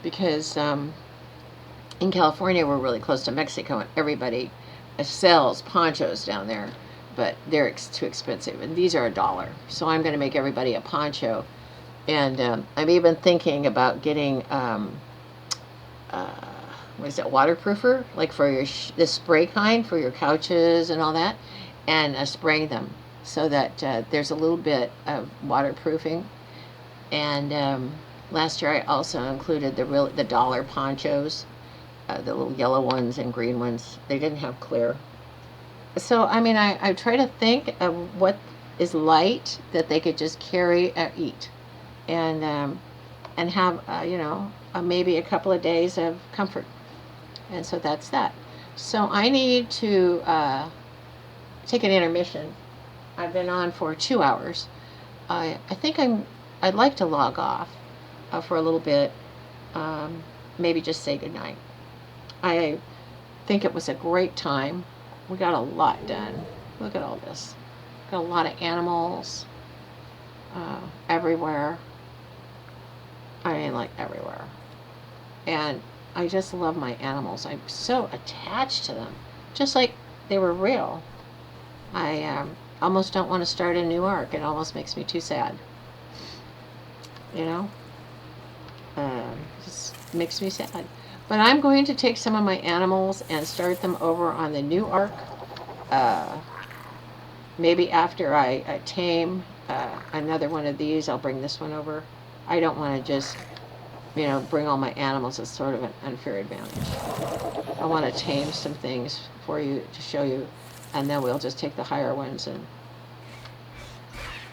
Because in California, we're really close to Mexico, and everybody sells ponchos down there, but they're too expensive, and these are $1. So I'm going to make everybody a poncho, and I'm even thinking about getting what is it, waterproofer, like for your the spray kind for your couches and all that, and spraying them so that there's a little bit of waterproofing. And last year I also included the dollar ponchos, the little yellow ones and green ones. They didn't have clear. So I mean, I try to think of what is light that they could just carry or eat, and have maybe a couple of days of comfort. And so that's that. So I need to take an intermission. I've been on for 2 hours. I think I'd like to log off for a little bit, maybe just say goodnight. I think it was a great time. We got a lot done. Look at all this. Got a lot of animals everywhere. I mean, like everywhere. And I just love my animals. I'm so attached to them, just like they were real. I almost don't want to start a new ARK. It almost makes me too sad. You know? Just makes me sad. But I'm going to take some of my animals and start them over on the new ARK. Maybe after I tame another one of these, I'll bring this one over. I don't want to just, bring all my animals as sort of an unfair advantage. I want to tame some things for you to show you, and then we'll just take the higher ones, and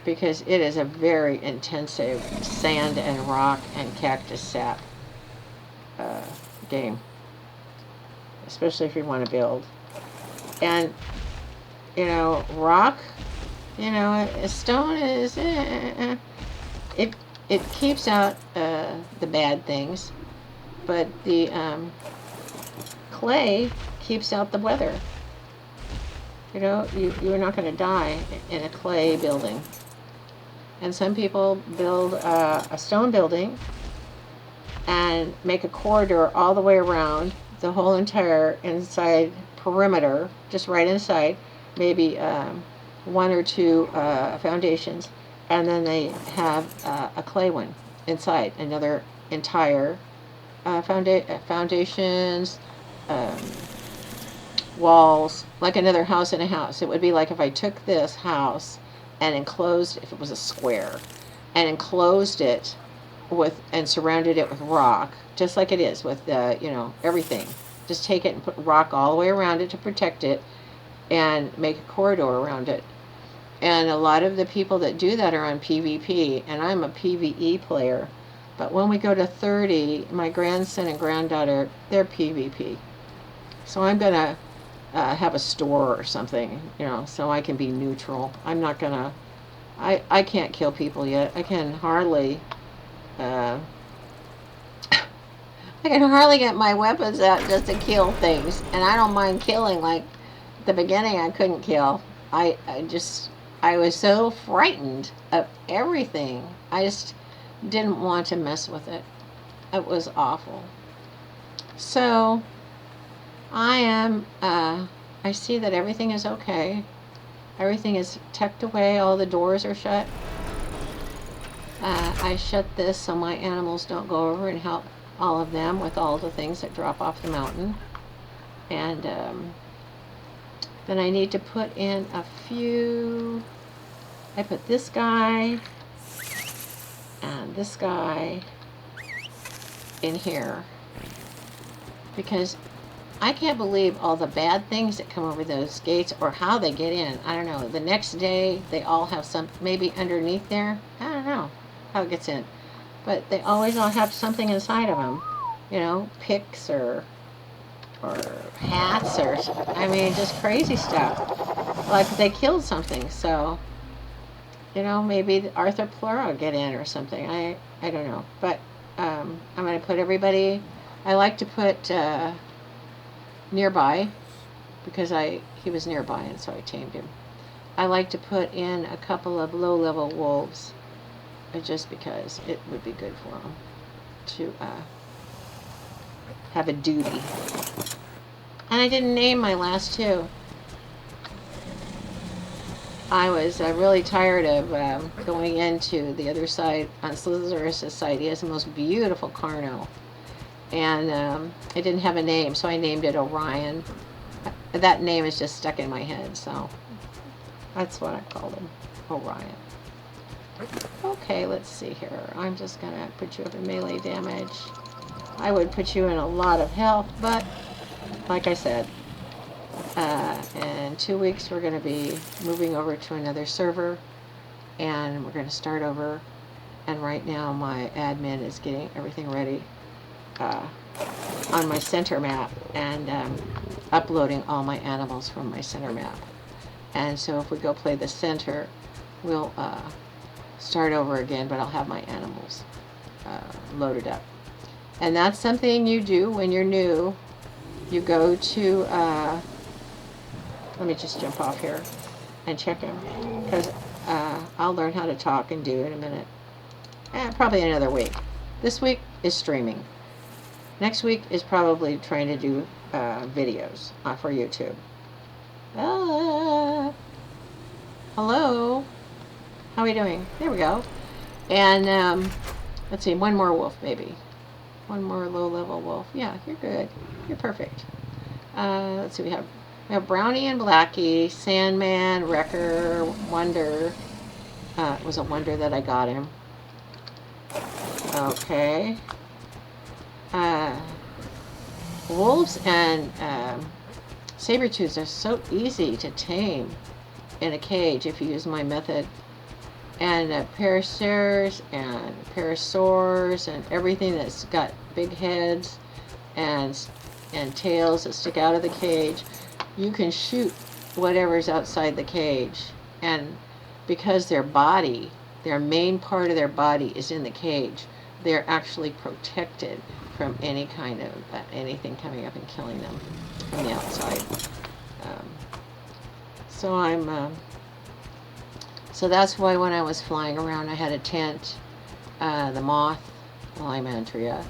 because it is a very intensive sand and rock and cactus sap game, especially if you want to build. And rock, a stone is it keeps out the bad things, but the clay keeps out the weather. You're not going to die in a clay building. And some people build a stone building and make a corridor all the way around the whole entire inside perimeter, just right inside, maybe 1 or 2 foundations, and then they have a clay one inside, another entire foundations, walls, like another house in a house. It would be like if I took this house and enclosed, if it was a square, and enclosed it and surrounded it with rock, just like it is with everything. Just take it and put rock all the way around it to protect it, and make a corridor around it. And a lot of the people that do that are on PvP, and I'm a PvE player. But when we go to 30, my grandson and granddaughter, they're PvP. So I'm going to have a store or something, so I can be neutral. I'm not going to, I can't kill people yet. I can hardly get my weapons out just to kill things. And I don't mind killing. Like, at the beginning I couldn't kill. I was so frightened of everything. I just didn't want to mess with it. It was awful. So I see that everything is okay. Everything is tucked away. All the doors are shut. I shut this so my animals don't go over and help all of them with all the things that drop off the mountain. And then I need to put in a few. I put this guy and this guy in here because I can't believe all the bad things that come over those gates, or how they get in. I don't know. The next day they all have some, maybe underneath there. I don't know how it gets in, but they always all have something inside of them. Picks or or hats, or I mean, just crazy stuff. Like they killed something, so maybe Arthur Plura will get in or something. I don't know, but I'm going to put everybody. I like to put nearby because he was nearby, and so I tamed him. I like to put in a couple of low-level wolves, just because it would be good for them to have a duty. And I didn't name my last two. I was really tired of going into the other side on Slitherus' side. He has the most beautiful Carno. And it didn't have a name, so I named it Orion. That name is just stuck in my head, so that's what I called him, Orion. Okay, let's see here. I'm just going to put you up in melee damage. I would put you in a lot of health, but like I said, in 2 weeks we're going to be moving over to another server, and we're going to start over. And right now my admin is getting everything ready on my center map, and uploading all my animals from my center map. And so if we go play the center, we'll start over again, but I'll have my animals loaded up. And that's something you do when you're new. You go to let me just jump off here and check them, because I'll learn how to talk and do in a minute. Probably another week. This week is streaming. Next week is probably trying to do videos for YouTube. Hello. How are we doing? There we go. And let's see, one more wolf maybe. One more low-level wolf. Yeah, you're good. You're perfect. Let's see, we have Brownie and Blackie, Sandman, Wrecker, Wonder. It was a wonder that I got him. Okay. Wolves and saber-tooths are so easy to tame in a cage if you use my method. And paracers and parasaurs and everything that's got big heads and tails that stick out of the cage, you can shoot whatever's outside the cage. And because their main part of their body is in the cage, they're actually protected from any kind of anything coming up and killing them from the outside. So that's why when I was flying around, I had a tent. The moth, Lymantria,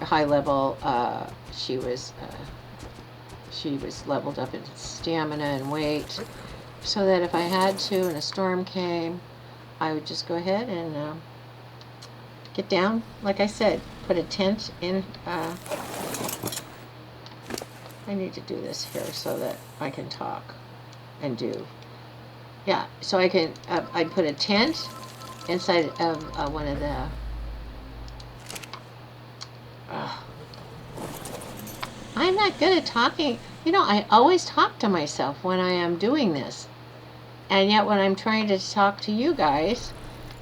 high level. She was leveled up in stamina and weight, so that if I had to and a storm came, I would just go ahead and get down. Like I said, put a tent in. I need to do this here so that I can talk and do. Yeah, so I can, I'd put a tent inside of one of the, I'm not good at talking. I always talk to myself when I am doing this. And yet when I'm trying to talk to you guys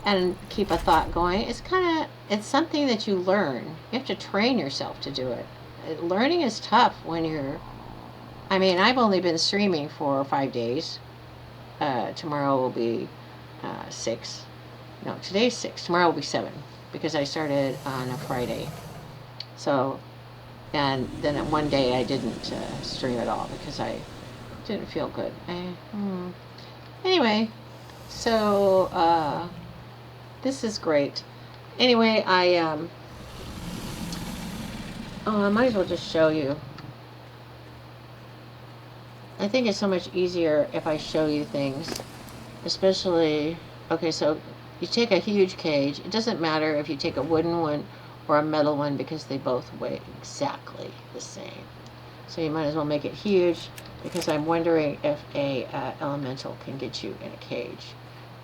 and keep a thought going, it's something that you learn. You have to train yourself to do it. Learning is tough when I've only been streaming for 5 days. Tomorrow will be 6. No, today's 6. Tomorrow will be 7, because I started on a Friday. So, and then one day I didn't stream at all because I didn't feel good. Anyway, so this is great. Anyway, I might as well just show you. I think it's so much easier if I show you things, especially, okay, so you take a huge cage. It doesn't matter if you take a wooden one or a metal one, because they both weigh exactly the same. So you might as well make it huge, because I'm wondering if a elemental can get you in a cage,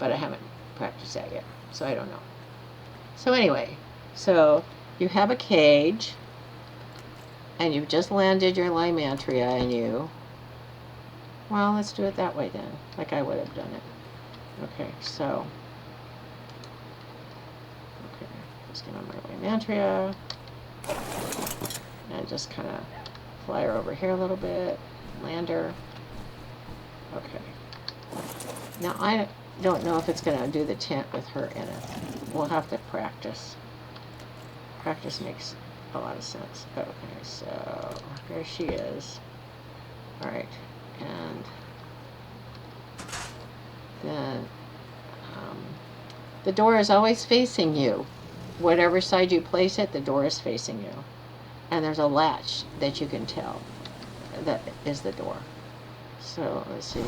but I haven't practiced that yet, so I don't know. So anyway, so you have a cage, and you've just landed your Lymantria in you. Well, let's do it that way then, like I would have done it. Okay, so, just get on my Lymantria, and just kind of fly her over here a little bit. Land her. Okay. Now I don't know if it's going to do the tent with her in it. We'll have to practice. Practice makes a lot of sense. Okay, so here she is. Alright, and then the door is always facing you. Whatever side you place it, the door is facing you. And there's a latch that you can tell that is the door. So let's see.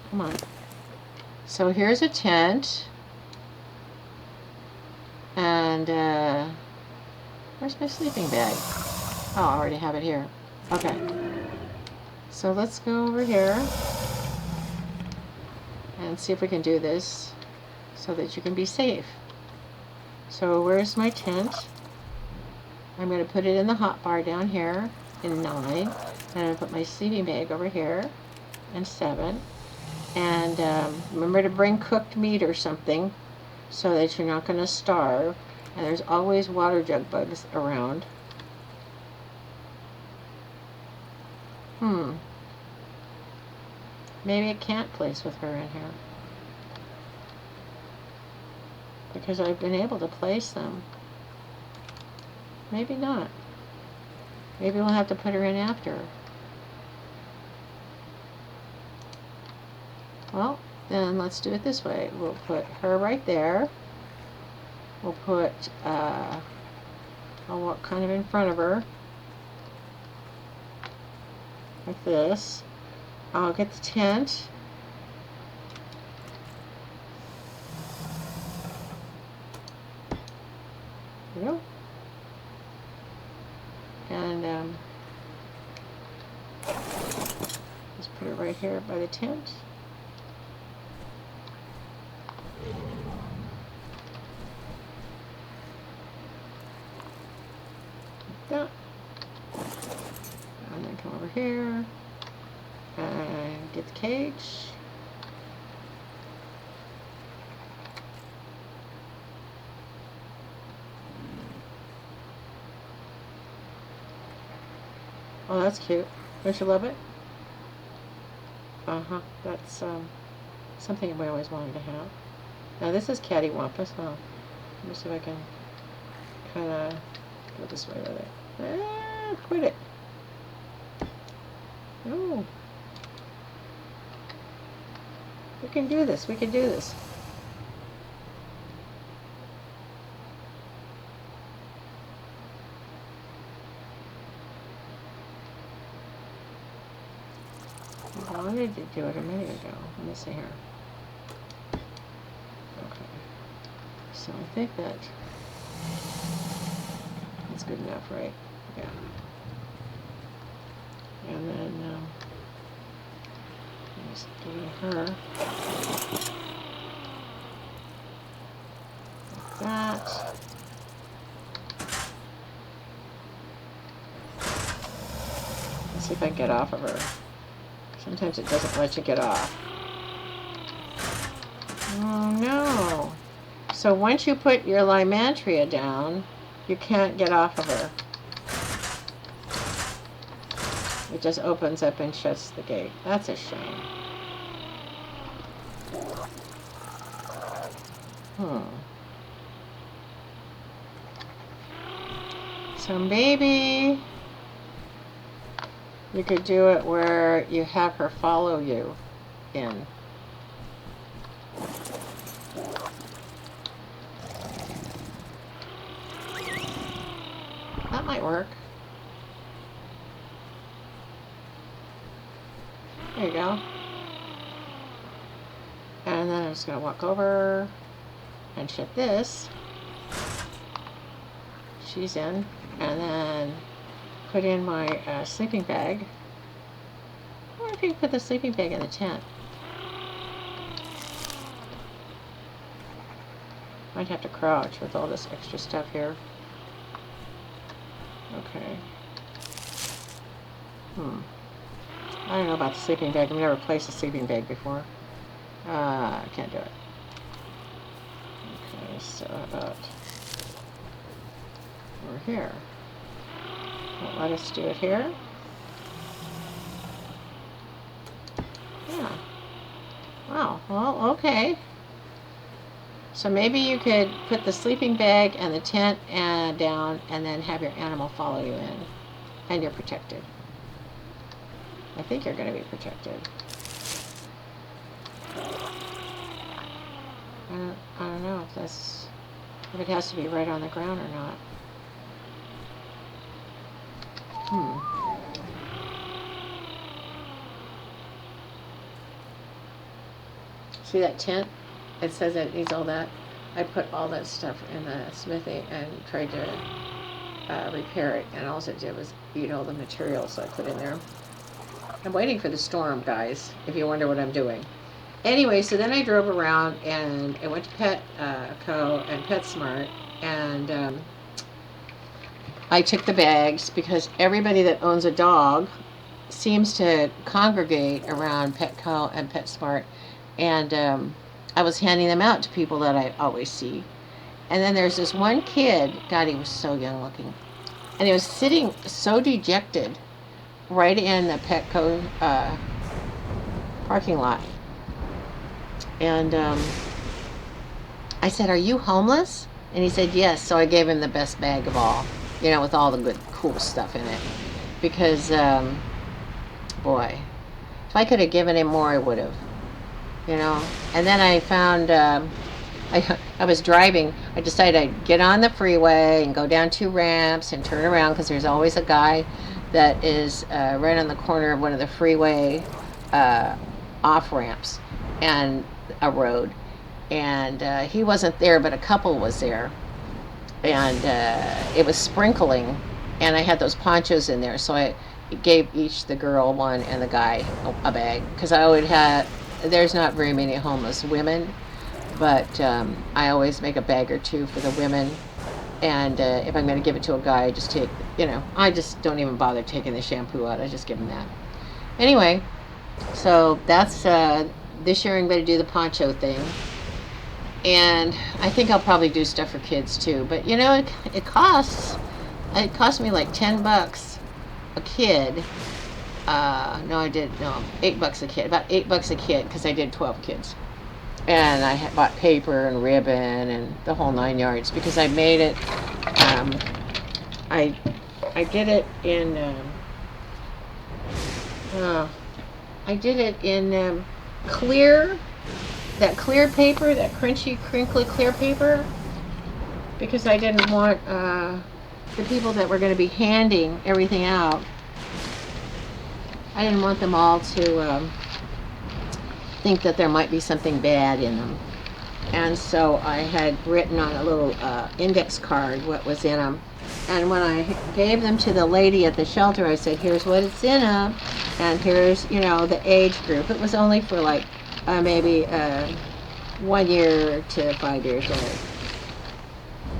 Come on. So here's a tent. And where's my sleeping bag? Oh, I already have it here. Okay. So let's go over here and see if we can do this so that you can be safe. So where's my tent? I'm going to put it in the hot bar down here in 9. And I'm going to put my sleeping bag over here in 7. And remember to bring cooked meat or something so that you're not going to starve. And there's always water jug bugs around. Maybe I can't place with her in here, because I've been able to place them. Maybe not. Maybe we'll have to put her in after. Well, then let's do it this way. We'll put her right there. We'll put, I'll walk kind of in front of her, like this. I'll get the tent. There we go. And just put it right here by the tent. Like that. And then come over here and get the cage. Oh, that's cute. Don't you love it? Uh-huh. That's something we always wanted to have. Now this is cattywampus. Oh, let me see if I can kind of go this way with it. Ah, quit it. No. We can do this. We can do this. I wanted to do it a minute ago. Let me see here. Okay. So I think that's good enough, right? Yeah. And then just do her like that. Let's see if I can get off of her. Sometimes it doesn't let you get off. Oh no. So once you put your Lymantria down, you can't get off of her. It just opens up and shuts the gate. That's a shame. So maybe you could do it where you have her follow you in. That might work. There you go. And then I'm just going to walk over and shut this. She's in. And then put in my sleeping bag. I wonder if you can put the sleeping bag in the tent. Might have to crouch with all this extra stuff here. Okay. I don't know about the sleeping bag. I've never placed a sleeping bag before. I can't do it. Okay, so how about over here? won't let us do it here. Yeah. Wow. Well, okay. So maybe you could put the sleeping bag and the tent down and then have your animal follow you in. And you're protected. I think you're going to be protected. I don't know if it has to be right on the ground or not. See that tent? It says it needs all that. I put all that stuff in the smithy and tried to repair it, and all it did was eat all the materials I put in there. I'm waiting for the storm, guys, if you wonder what I'm doing. Anyway, so then I drove around and I went to Petco and PetSmart, and I took the bags because everybody that owns a dog seems to congregate around Petco and PetSmart, and I was handing them out to people that I always see. And then there's this one kid, God, he was so young looking, and he was sitting so dejected right in the Petco parking lot. And I said, "Are you homeless?" And he said, "Yes." So I gave him the best bag of all, with all the good, cool stuff in it. Because, boy, if I could have given him more, I would have. And then I found, I was driving. I decided I'd get on the freeway and go down 2 ramps and turn around, because there's always a guy that is right on the corner of one of the freeway off ramps and a road. And he wasn't there, but a couple was there. And it was sprinkling, and I had those ponchos in there, so I gave each the girl one and the guy a bag, because I always had, there's not very many homeless women, but I always make a bag or 2 for the women. And if I'm going to give it to a guy, I just take, I just don't even bother taking the shampoo out. I just give him that. Anyway, so that's, this year I'm going to do the poncho thing. And I think I'll probably do stuff for kids too. But, it cost me like $10 a kid. No, $8 a kid. About $8 a kid, because I did 12 kids. And I bought paper and ribbon and the whole 9 yards, because I made it, I did it in, clear, that clear paper, that crunchy, crinkly clear paper, because I didn't want the people that were going to be handing everything out, I didn't want them all to think that there might be something bad in them. And so I had written on a little index card what was in them. And when I gave them to the lady at the shelter, I said, "Here's what it's in them, and here's, the age group." It was only for like maybe 1 year to 5 years old.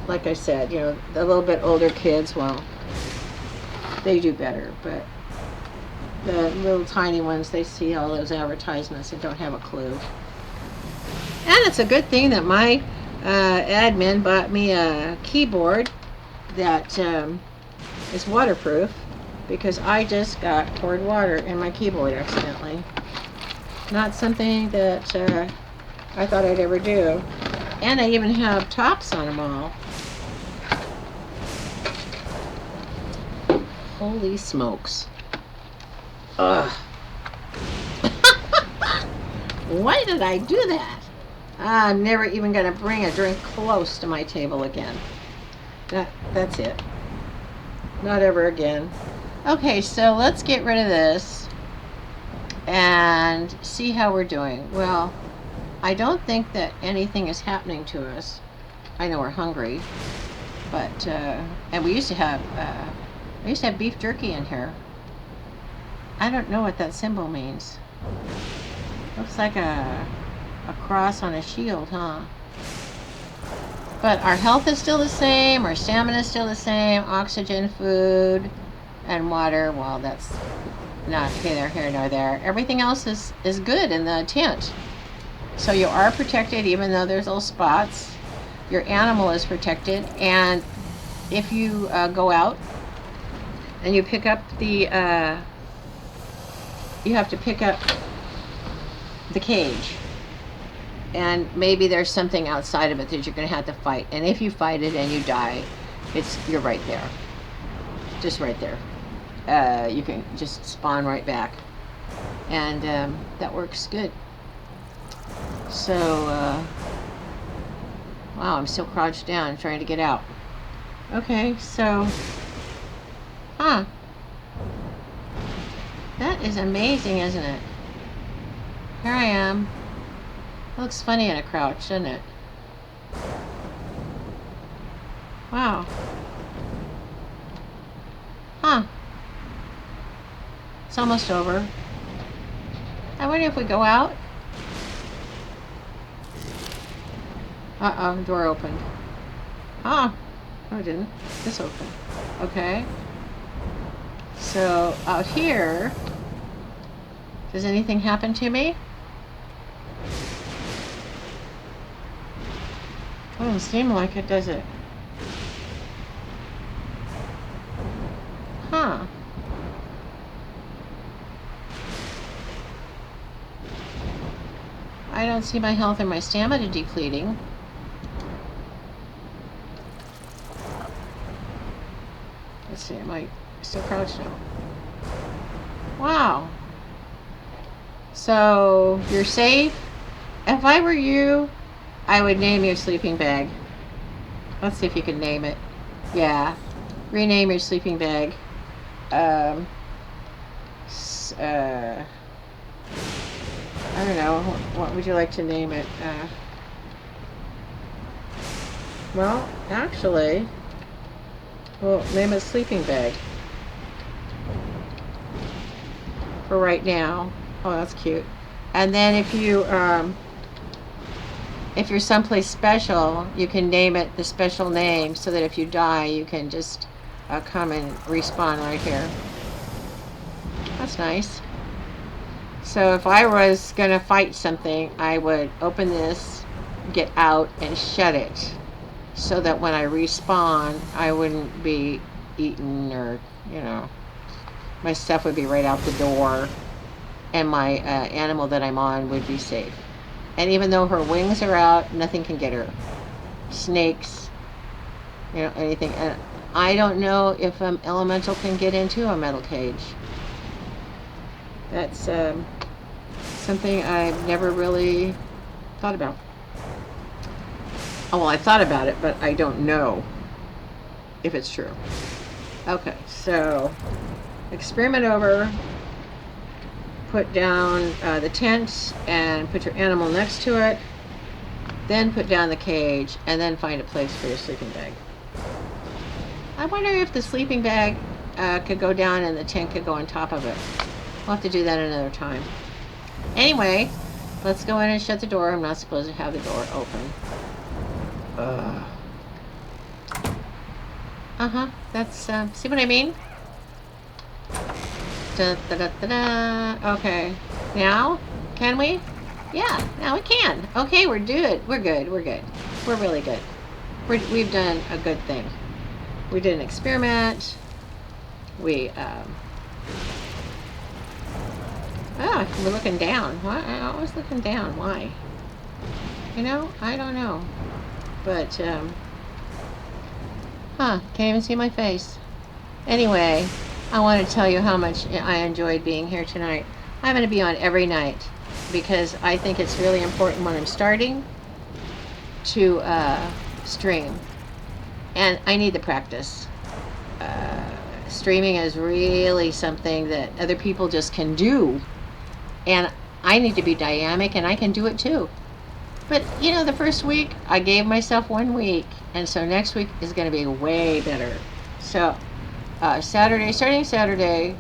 Like I said, the little bit older kids, well, they do better, but the little tiny ones, they see all those advertisements and don't have a clue. And it's a good thing that my admin bought me a keyboard that is waterproof, because I just got poured water in my keyboard accidentally. Not something that I thought I'd ever do. And I even have tops on them all. Holy smokes. Ugh. Why did I do that? I'm never even going to bring a drink close to my table again. That's it. Not ever again. Okay, so let's get rid of this and see how we're doing. Well, I don't think that anything is happening to us. I know we're hungry, but and we used to have beef jerky in here. I don't know what that symbol means. Looks like a cross on a shield, huh? But our health is still the same, our stamina is still the same, oxygen, food, and water. Well, that's not neither here nor there. Everything else is good in the tent. So you are protected, even though there's little spots. Your animal is protected, and if you go out and you pick up the, you have to pick up the cage. And maybe there's something outside of it that you're going to have to fight. And if you fight it and you die, you're right there. Just right there. You can just spawn right back. And that works good. So, wow, I'm still crouched down trying to get out. Okay, so, that is amazing, isn't it? Here I am. It looks funny in a crouch, doesn't it? Wow. It's almost over. I wonder if we go out. Uh-oh, door opened. No, it didn't. This opened. Okay. So, out here, does anything happen to me? Doesn't seem like it, does it? I don't see my health or my stamina depleting. Let's see, am I still crouched now? Wow. So, you're safe? If I were you, I would name your sleeping bag. Let's see if you can name it. Yeah. Rename your sleeping bag. I don't know. What would you like to name it? Well, actually, we'll name it sleeping bag. For right now. Oh, that's cute. And then if you're someplace special, you can name it the special name so that if you die, you can just come and respawn right here. That's nice. So if I was going to fight something, I would open this, get out, and shut it. So that when I respawn, I wouldn't be eaten or, my stuff would be right out the door. And my animal that I'm on would be safe. And even though her wings are out, nothing can get her. Snakes, anything. And I don't know if an elemental can get into a metal cage. That's something I've never really thought about. Oh, well, I thought about it, but I don't know if it's true. Okay, so experiment over. Put down the tent and put your animal next to it. Then put down the cage and then find a place for your sleeping bag. I wonder if the sleeping bag could go down and the tent could go on top of it. We'll have to do that another time. Anyway, let's go in and shut the door. I'm not supposed to have the door open. That's, see what I mean? Da, da, da, da, da. Okay. Now? Can we? Yeah, now we can. Okay, we're good. We're good. We're good. We're really good. We've done a good thing. We did an experiment. We're looking down. Why? I'm always looking down. Why? I don't know. But, can't even see my face. Anyway, I want to tell you how much I enjoyed being here tonight. I'm going to be on every night because I think it's really important when I'm starting to stream. And I need the practice. Streaming is really something that other people just can do. And I need to be dynamic, and I can do it too. But, the first week, I gave myself 1 week. And so next week is going to be way better. So, starting Saturday,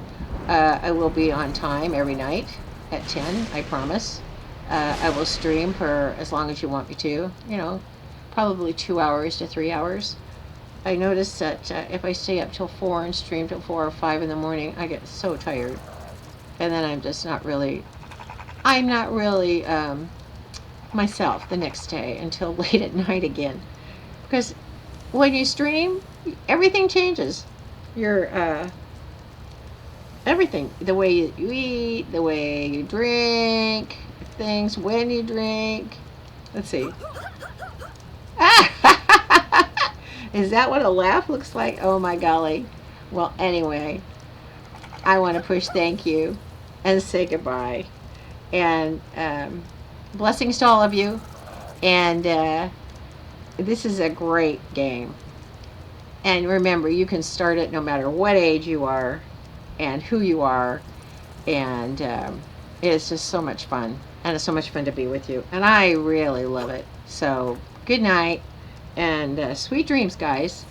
I will be on time every night at 10, I promise. I will stream for as long as you want me to. Probably 2 hours to 3 hours. I noticed that if I stay up till 4 and stream till 4 or 5 in the morning, I get so tired. And then I'm not really myself the next day until late at night again. Because when you stream, everything changes. Your everything. The way you eat, the way you drink, things, when you drink. Let's see. Is that what a laugh looks like? Oh my golly. Well, anyway, I want to push thank you and say goodbye. And blessings to all of you. And this is a great game. And remember, you can start it no matter what age you are and who you are. And it's just so much fun. And it's so much fun to be with you. And I really love it. So, good night and sweet dreams, guys.